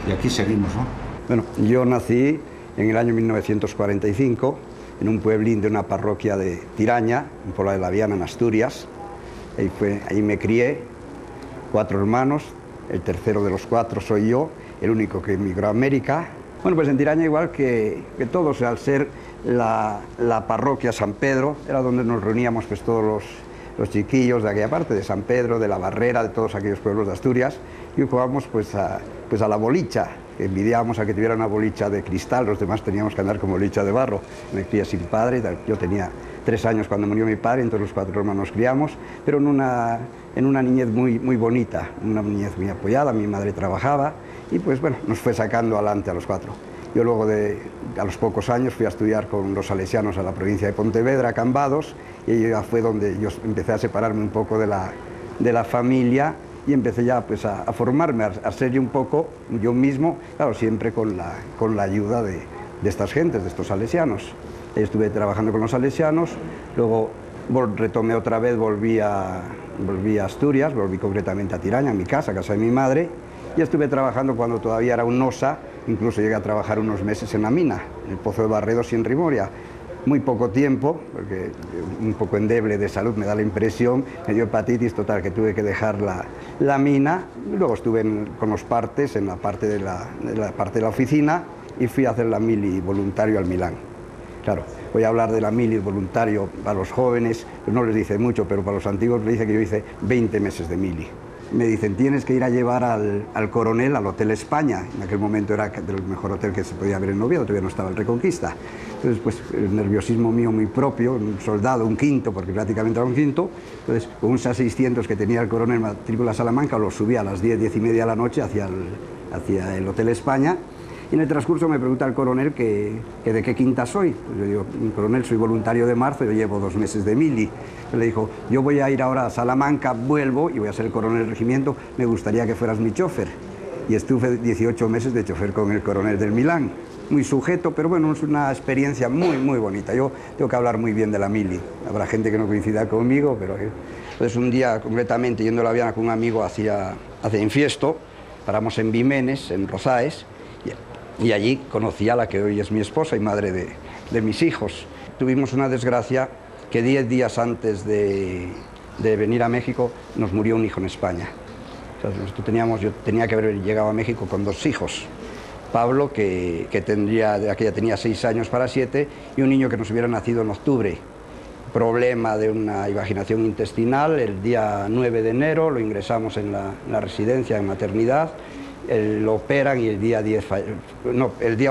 y aquí seguimos, ¿no? Bueno, yo nací en el año 1945 en un pueblín de una parroquia de Tiraña, en Pola de la Viana, en Asturias. Ahí me crié, 4 hermanos, el tercero de los 4 soy yo, el único que emigró a América. Bueno, pues en Tiraña igual que todos, al ser la parroquia San Pedro, era donde nos reuníamos pues todos los chiquillos de aquella parte, de San Pedro, de la Barrera, de todos aquellos pueblos de Asturias, y jugábamos pues a la bolicha. Envidiábamos a que tuviera una bolicha de cristal, los demás teníamos que andar con bolicha de barro. Me crié sin padre, yo tenía 3 años cuando murió mi padre, entonces los 4 hermanos nos criamos, pero en una niñez muy bonita, una niñez muy apoyada. Mi madre trabajaba y pues bueno, nos fue sacando adelante a los 4. Yo luego a los pocos años fui a estudiar con los salesianos a la provincia de Pontevedra, a Cambados, y ya fue donde yo empecé a separarme un poco de la familia y empecé ya pues a formarme, a ser yo un poco yo mismo, claro, siempre con la ayuda de estas gentes, de estos salesianos. Estuve trabajando con los salesianos, luego retomé otra vez, volví a Asturias, volví concretamente a Tiraña, a mi casa de mi madre, y estuve trabajando cuando todavía era un OSA, incluso llegué a trabajar unos meses en la mina, en el Pozo de Barredos y en Rimoria. muy poco tiempo, porque un poco endeble de salud me da la impresión, me dio hepatitis, total, que tuve que dejar la mina. Luego estuve con los partes, en la parte de la oficina, y fui a hacer la mili voluntario al Milán. Claro, voy a hablar de la mili voluntario para los jóvenes, no les dice mucho, pero para los antiguos les dice que yo hice 20 meses de mili. Me dicen, tienes que ir a llevar al coronel al Hotel España. En aquel momento era el mejor hotel que se podía ver en Oviedo, todavía no estaba el Reconquista. Entonces, pues el nerviosismo mío muy propio, un soldado, un quinto, porque prácticamente era un quinto. Entonces, con un SA-600 que tenía el coronel matrícula Salamanca, lo subí a las 10, 10 y media de la noche hacia el Hotel España. Y en el transcurso me pregunta el coronel que de qué quinta soy. Pues yo digo, coronel, soy voluntario de marzo, yo llevo 2 meses de mili. Le dijo, yo voy a ir ahora a Salamanca, vuelvo y voy a ser el coronel del regimiento, me gustaría que fueras mi chofer. Y estuve 18 meses de chofer con el coronel del Milán. Muy sujeto, pero bueno, es una experiencia muy, muy bonita. Yo tengo que hablar muy bien de la mili. Habrá gente que no coincida conmigo, pero... Entonces un día, concretamente, yendo a La Viana con un amigo hacia Infiesto, paramos en Vimenes, en Rozaes, y allí conocí a la que hoy es mi esposa y madre de mis hijos. Tuvimos una desgracia que 10 días antes de venir a México nos murió un hijo en España. O sea, yo tenía que haber llegado a México con 2 hijos. Pablo, que aquella tenía 6 años para 7, y un niño que nos hubiera nacido en octubre. Problema de una invaginación intestinal, el día 9 de enero lo ingresamos en la residencia, en maternidad. Lo operan y el día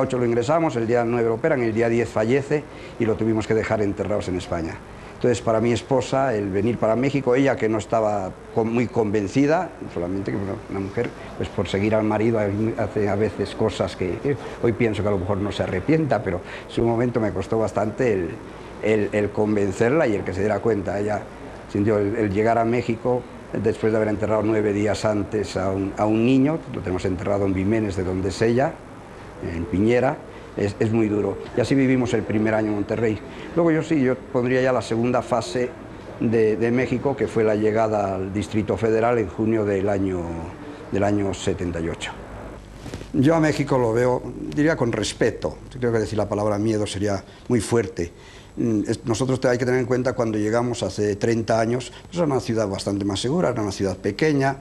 8 lo ingresamos, el día 9 lo operan, el día 10 fallece y lo tuvimos que dejar enterrados en España. Entonces, para mi esposa, el venir para México, ella que no estaba muy convencida, solamente que una mujer, pues por seguir al marido hace a veces cosas que hoy pienso que a lo mejor no se arrepienta, pero en su momento me costó bastante el convencerla y el que se diera cuenta. Ella sintió el llegar a México, después de haber enterrado 9 días antes a un niño, lo tenemos enterrado en Vimenes, de donde es ella, en Piñera, es muy duro. Y así vivimos el primer año en Monterrey. Luego yo pondría ya la segunda fase de México, que fue la llegada al Distrito Federal en junio del año 78. Yo a México lo veo, diría, con respeto. Creo que decir la palabra miedo sería muy fuerte. Nosotros hay que tener en cuenta, cuando llegamos hace 30 años, pues era una ciudad bastante más segura, era una ciudad pequeña,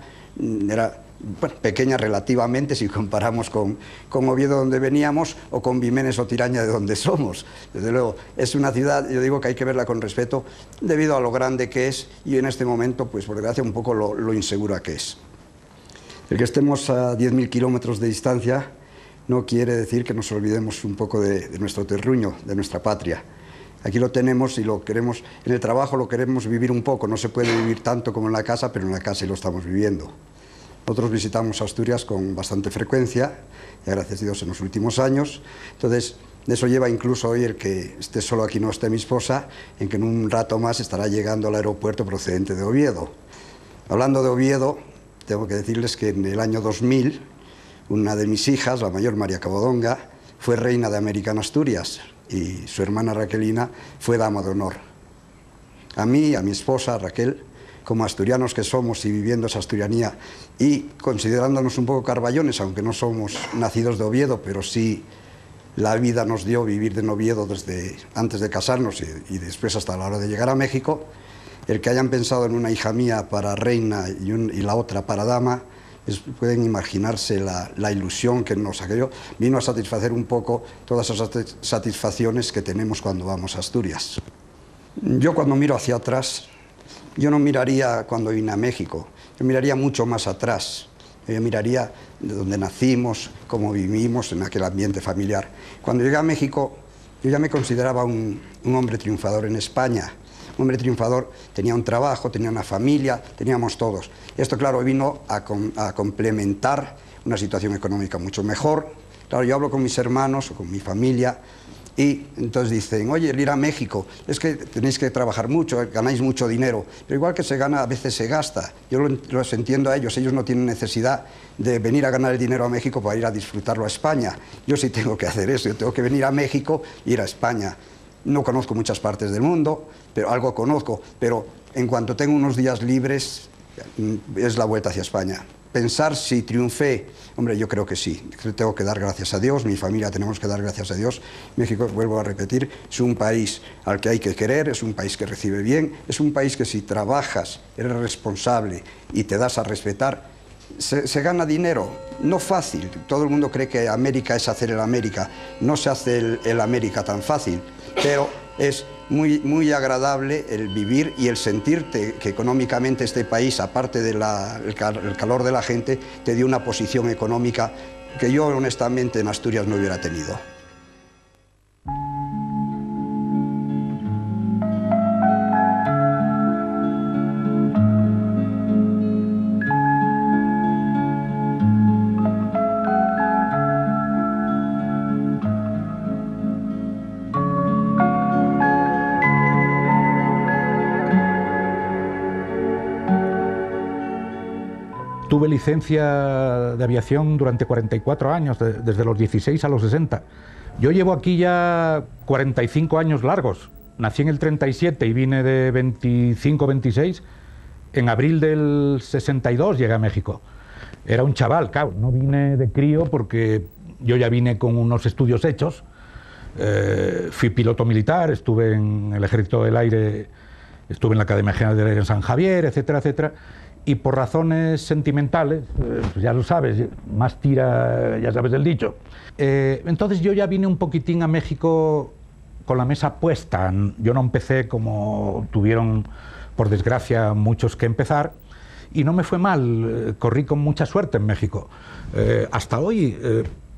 era pequeña relativamente si comparamos con Oviedo, donde veníamos, o con Vimenes o Tiraña, de donde somos. Desde luego, es una ciudad, yo digo que hay que verla con respeto debido a lo grande que es, y en este momento, pues por desgracia, un poco lo insegura que es. El que estemos a 10.000 kilómetros de distancia no quiere decir que nos olvidemos un poco de nuestro terruño, de nuestra patria. Aquí lo tenemos y lo queremos, en el trabajo lo queremos vivir un poco, no se puede vivir tanto como en la casa, pero en la casa sí lo estamos viviendo. Nosotros visitamos Asturias con bastante frecuencia, y gracias a Dios en los últimos años, entonces de eso lleva incluso hoy el que esté solo aquí, no esté mi esposa, en que en un rato más estará llegando al aeropuerto procedente de Oviedo. Hablando de Oviedo, tengo que decirles que en el año 2000, una de mis hijas, la mayor, María Cabodonga, fue reina de América en Asturias, y su hermana Raquelina fue dama de honor. A mí y a mi esposa Raquel, como asturianos que somos y viviendo esa asturianía y considerándonos un poco carballones, aunque no somos nacidos de Oviedo, pero sí la vida nos dio vivir en Oviedo desde antes de casarnos y después hasta la hora de llegar a México, el que hayan pensado en una hija mía para reina y la otra para dama, pueden imaginarse la ilusión que nos vino a satisfacer un poco todas esas satisfacciones que tenemos cuando vamos a Asturias. Yo, cuando miro hacia atrás, yo no miraría cuando vine a México, yo miraría mucho más atrás. Yo miraría de dónde nacimos, cómo vivimos en aquel ambiente familiar. Cuando llegué a México, yo ya me consideraba un hombre triunfador en España. Un hombre triunfador, tenía un trabajo, tenía una familia, teníamos todos. Esto, claro, vino a complementar una situación económica mucho mejor. Claro, yo hablo con mis hermanos o con mi familia y entonces dicen, oye, el ir a México, es que tenéis que trabajar mucho, ganáis mucho dinero, pero igual que se gana, a veces se gasta. Yo los entiendo a ellos no tienen necesidad de venir a ganar el dinero a México para ir a disfrutarlo a España. Yo sí tengo que hacer eso, yo tengo que venir a México e ir a España. No conozco muchas partes del mundo, pero algo conozco, pero en cuanto tengo unos días libres, es la vuelta hacia España. pensar si triunfé, hombre, yo creo que sí, tengo que dar gracias a Dios, mi familia tenemos que dar gracias a Dios. México, vuelvo a repetir, es un país al que hay que querer, es un país que recibe bien, es un país que si trabajas, eres responsable y te das a respetar, se gana dinero, no fácil. Todo el mundo cree que América es hacer el América, no se hace el América tan fácil, pero es muy agradable el vivir y el sentirte que económicamente este país, aparte del calor de la gente, te dio una posición económica que yo honestamente en Asturias no hubiera tenido. Tuve licencia de aviación durante 44 años, desde los 16 a los 60. Yo llevo aquí ya 45 años largos. Nací en el 37 y vine de 25, 26. En abril del 62 llegué a México. Era un chaval, claro, no vine de crío porque yo ya vine con unos estudios hechos. Fui piloto militar, estuve en el Ejército del Aire, estuve en la Academia General del Aire en San Javier, etcétera, etcétera. Y por razones sentimentales, pues ya lo sabes, más tira, ya sabes el dicho. Entonces yo ya vine un poquitín a México con la mesa puesta. Yo no empecé como tuvieron, por desgracia, muchos que empezar, y no me fue mal, corrí con mucha suerte en México. Hasta hoy,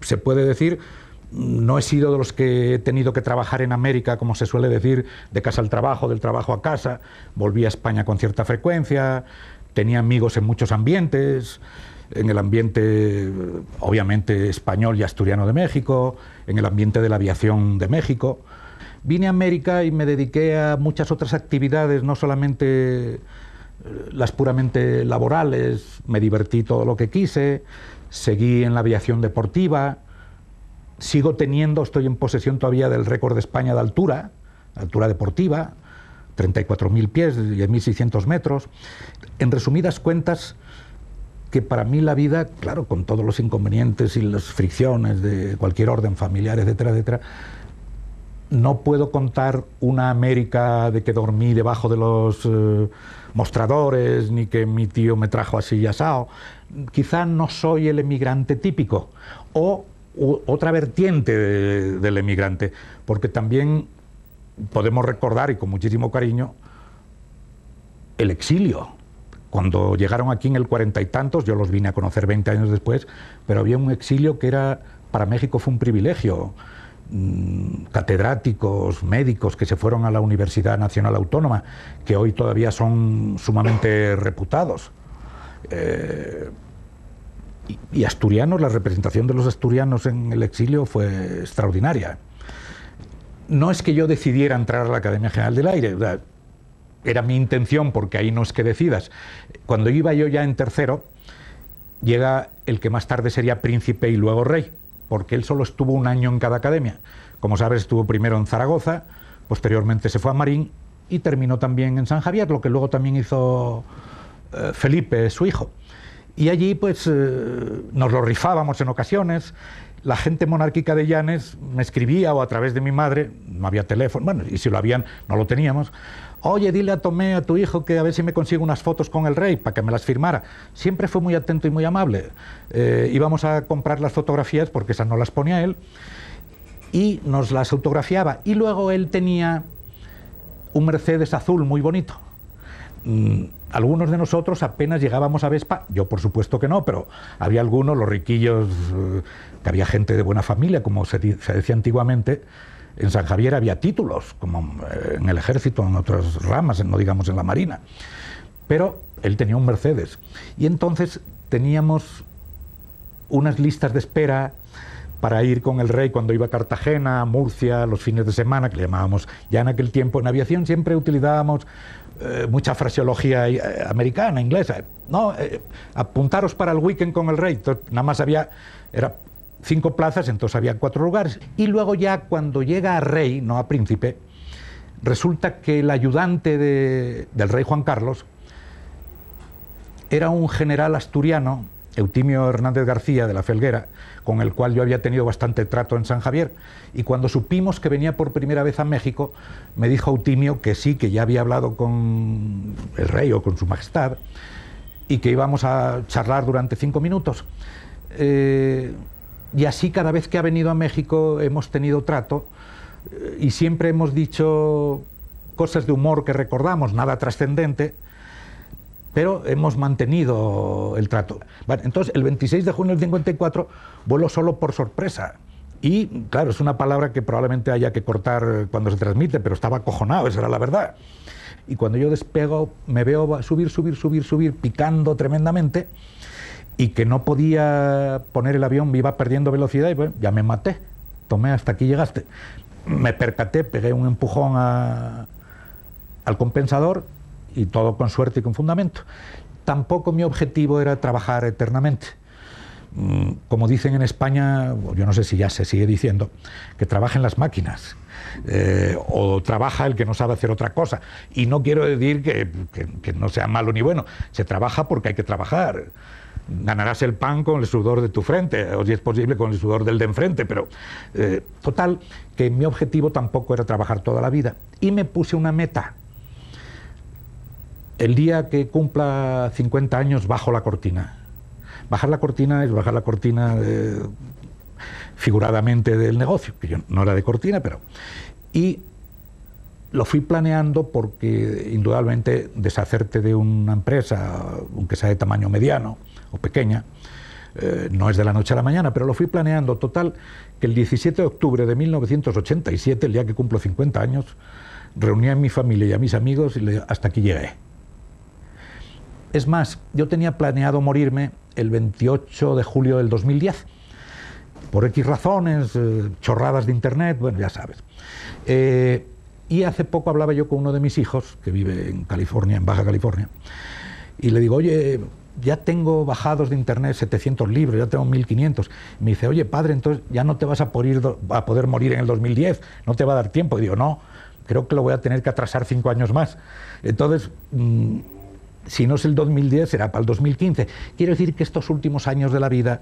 se puede decir, no he sido de los que he tenido que trabajar en América, como se suele decir, de casa al trabajo, del trabajo a casa. Volví a España con cierta frecuencia. Tenía amigos en muchos ambientes, en el ambiente obviamente español y asturiano de México, en el ambiente de la aviación de México. Vine a América y me dediqué a muchas otras actividades, no solamente las puramente laborales, me divertí todo lo que quise, seguí en la aviación deportiva, sigo teniendo, estoy en posesión todavía del récord de España de altura deportiva, 34.000 pies, 10.600 metros. En resumidas cuentas, que para mí la vida, claro, con todos los inconvenientes y las fricciones de cualquier orden familiar, etcétera, etcétera, no puedo contar una América de que dormí debajo de los mostradores, ni que mi tío me trajo así y asao. Quizá no soy el emigrante típico, o otra vertiente del emigrante, porque también podemos recordar, y con muchísimo cariño, el exilio. Cuando llegaron aquí en el 40 y tantos, yo los vine a conocer 20 años después, pero había un exilio que era, para México fue un privilegio. Catedráticos, médicos que se fueron a la Universidad Nacional Autónoma, que hoy todavía son sumamente reputados. Y asturianos, la representación de los asturianos en el exilio fue extraordinaria. No es que yo decidiera entrar a la Academia General del Aire, era mi intención, porque ahí no es que decidas. Cuando iba yo ya en tercero, llega el que más tarde sería príncipe y luego rey, porque él solo estuvo un año en cada academia. Como sabes, estuvo primero en Zaragoza, posteriormente se fue a Marín y terminó también en San Javier, lo que luego también hizo Felipe, su hijo. Y allí pues nos lo rifábamos en ocasiones. La gente monárquica de Llanes me escribía, o a través de mi madre, no había teléfono, bueno, y si lo habían, no lo teníamos. Oye, dile a Tomé, a tu hijo, que a ver si me consigo unas fotos con el rey, para que me las firmara. Siempre fue muy atento y muy amable. Íbamos a comprar las fotografías, porque esas no las ponía él, y nos las autografiaba. Y luego él tenía un Mercedes azul muy bonito. Algunos de nosotros apenas llegábamos a Vespa, yo por supuesto que no, pero había algunos, los riquillos, que había gente de buena familia, como se decía antiguamente. En San Javier había títulos, como en el ejército, en otras ramas, no digamos en la marina. Pero él tenía un Mercedes. Y entonces teníamos unas listas de espera para ir con el rey cuando iba a Cartagena, a Murcia, los fines de semana, que le llamábamos. Ya en aquel tiempo en aviación siempre utilizábamos mucha fraseología americana, inglesa. No, apuntaros para el weekend con el rey. Entonces, nada más había, era 5 plazas, entonces había 4 lugares. Y luego ya cuando llega a rey, no a príncipe, resulta que el ayudante del rey Juan Carlos era un general asturiano Eutimio Hernández García de la Felguera, con el cual yo había tenido bastante trato en San Javier, y cuando supimos que venía por primera vez a México, me dijo Eutimio que sí, que ya había hablado con el rey o con su majestad, y que íbamos a charlar durante 5 minutos. Y así cada vez que ha venido a México hemos tenido trato, y siempre hemos dicho cosas de humor que recordamos, nada trascendente, pero hemos mantenido el trato. Vale, entonces, el 26 de junio del 54 vuelo solo por sorpresa. Y, claro, es una palabra que probablemente haya que cortar cuando se transmite, pero estaba acojonado, esa era la verdad. Y cuando yo despego, me veo subir, picando tremendamente, y que no podía poner el avión, me iba perdiendo velocidad, y bueno, ya me maté. Tomé, hasta aquí llegaste. Me percaté, pegué un empujón al compensador, y todo con suerte y con fundamento. Tampoco mi objetivo era trabajar eternamente. Como dicen en España, yo no sé si ya se sigue diciendo, que trabajen las máquinas, o trabaja el que no sabe hacer otra cosa. Y no quiero decir que no sea malo ni bueno, se trabaja porque hay que trabajar. Ganarás el pan con el sudor de tu frente, o si es posible con el sudor del de enfrente, pero total, que mi objetivo tampoco era trabajar toda la vida. Y me puse una meta. El día que cumpla 50 años bajo la cortina. Bajar la cortina es bajar la cortina figuradamente del negocio, que yo no era de cortina, pero... Y lo fui planeando porque indudablemente deshacerte de una empresa, aunque sea de tamaño mediano o pequeña, no es de la noche a la mañana, pero lo fui planeando. Total, que el 17 de octubre de 1987, el día que cumplo 50 años, reuní a mi familia y a mis amigos y le dije, hasta aquí llegué. Es más, yo tenía planeado morirme el 28 de julio del 2010, por X razones, chorradas de internet, bueno, ya sabes. Y hace poco hablaba yo con uno de mis hijos, que vive en California, en Baja California, y le digo, oye, ya tengo bajados de internet 700 libros, ya tengo 1500. Y me dice, oye, padre, entonces ya no te vas a poder morir en el 2010, no te va a dar tiempo. Y digo, no, creo que lo voy a tener que atrasar 5 años más. Entonces... si no es el 2010, será para el 2015. Quiero decir que estos últimos años de la vida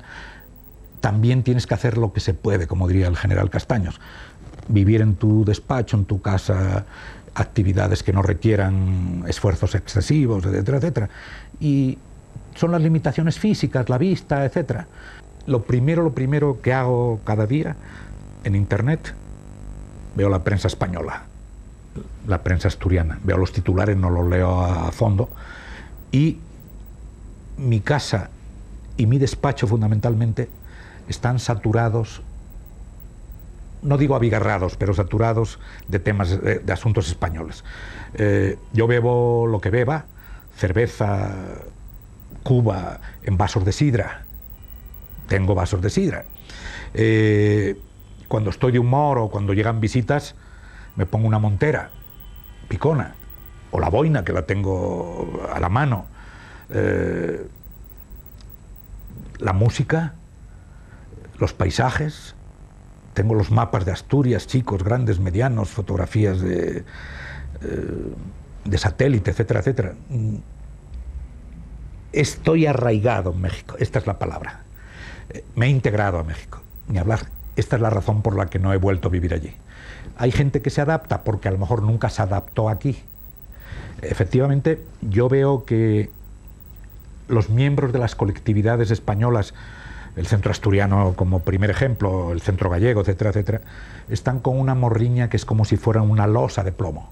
también tienes que hacer lo que se puede, como diría el general Castaños. Vivir en tu despacho, en tu casa, actividades que no requieran esfuerzos excesivos, etcétera, etcétera. Y son las limitaciones físicas, la vista, etcétera. Lo primero que hago cada día en internet, veo la prensa española, la prensa asturiana, veo los titulares, no los leo a fondo. Y mi casa y mi despacho fundamentalmente están saturados, no digo abigarrados, pero saturados de temas, de asuntos españoles. Yo bebo lo que beba, cerveza, Cuba, en vasos de sidra. Tengo vasos de sidra. Cuando estoy de humor o cuando llegan visitas, me pongo una montera, picona, o la boina, que la tengo a la mano. La música, los paisajes, tengo los mapas de Asturias, chicos, grandes, medianos, fotografías de satélite, etcétera, etcétera. Estoy arraigado en México, esta es la palabra. Me he integrado a México, ni hablar. Esta es la razón por la que no he vuelto a vivir allí. Hay gente que se adapta porque a lo mejor nunca se adaptó aquí. Efectivamente, yo veo que los miembros de las colectividades españolas, el centro asturiano como primer ejemplo, el centro gallego, etcétera, etcétera, están con una morriña que es como si fuera una losa de plomo.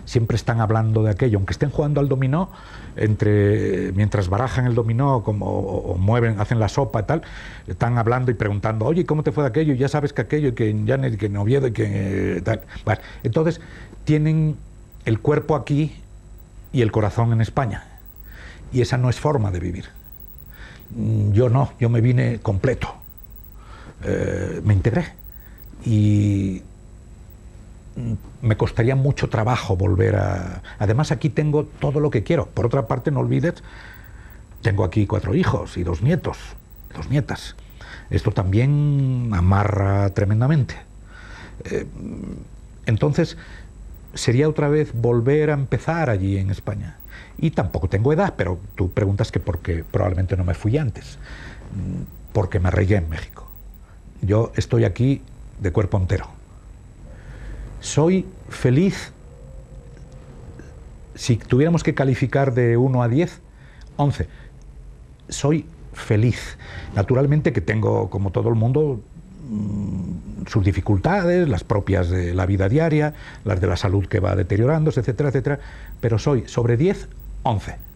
Siempre están hablando de aquello, aunque estén jugando al dominó, mientras barajan el dominó o mueven, hacen la sopa y tal, están hablando y preguntando, oye, ¿cómo te fue de aquello? Ya sabes que aquello, y que en Llanes, y que en Oviedo, y que tal. Bueno, entonces, tienen el cuerpo aquí y el corazón en España. Y esa no es forma de vivir. Yo no, yo me vine completo. Me integré. Y me costaría mucho trabajo volver a... Además, aquí tengo todo lo que quiero. Por otra parte, no olvides, tengo aquí 4 hijos y 2 nietos, 2 nietas. Esto también amarra tremendamente. Entonces, sería otra vez volver a empezar allí en España. Y tampoco tengo edad, pero tú preguntas que por qué probablemente no me fui antes. Porque me arraigué en México. Yo estoy aquí de cuerpo entero. Soy feliz, si tuviéramos que calificar de 1 a 10, 11. Soy feliz. Naturalmente que tengo, como todo el mundo, sus dificultades, las propias de la vida diaria, las de la salud que va deteriorándose, etcétera, etcétera, pero soy sobre 10, 11.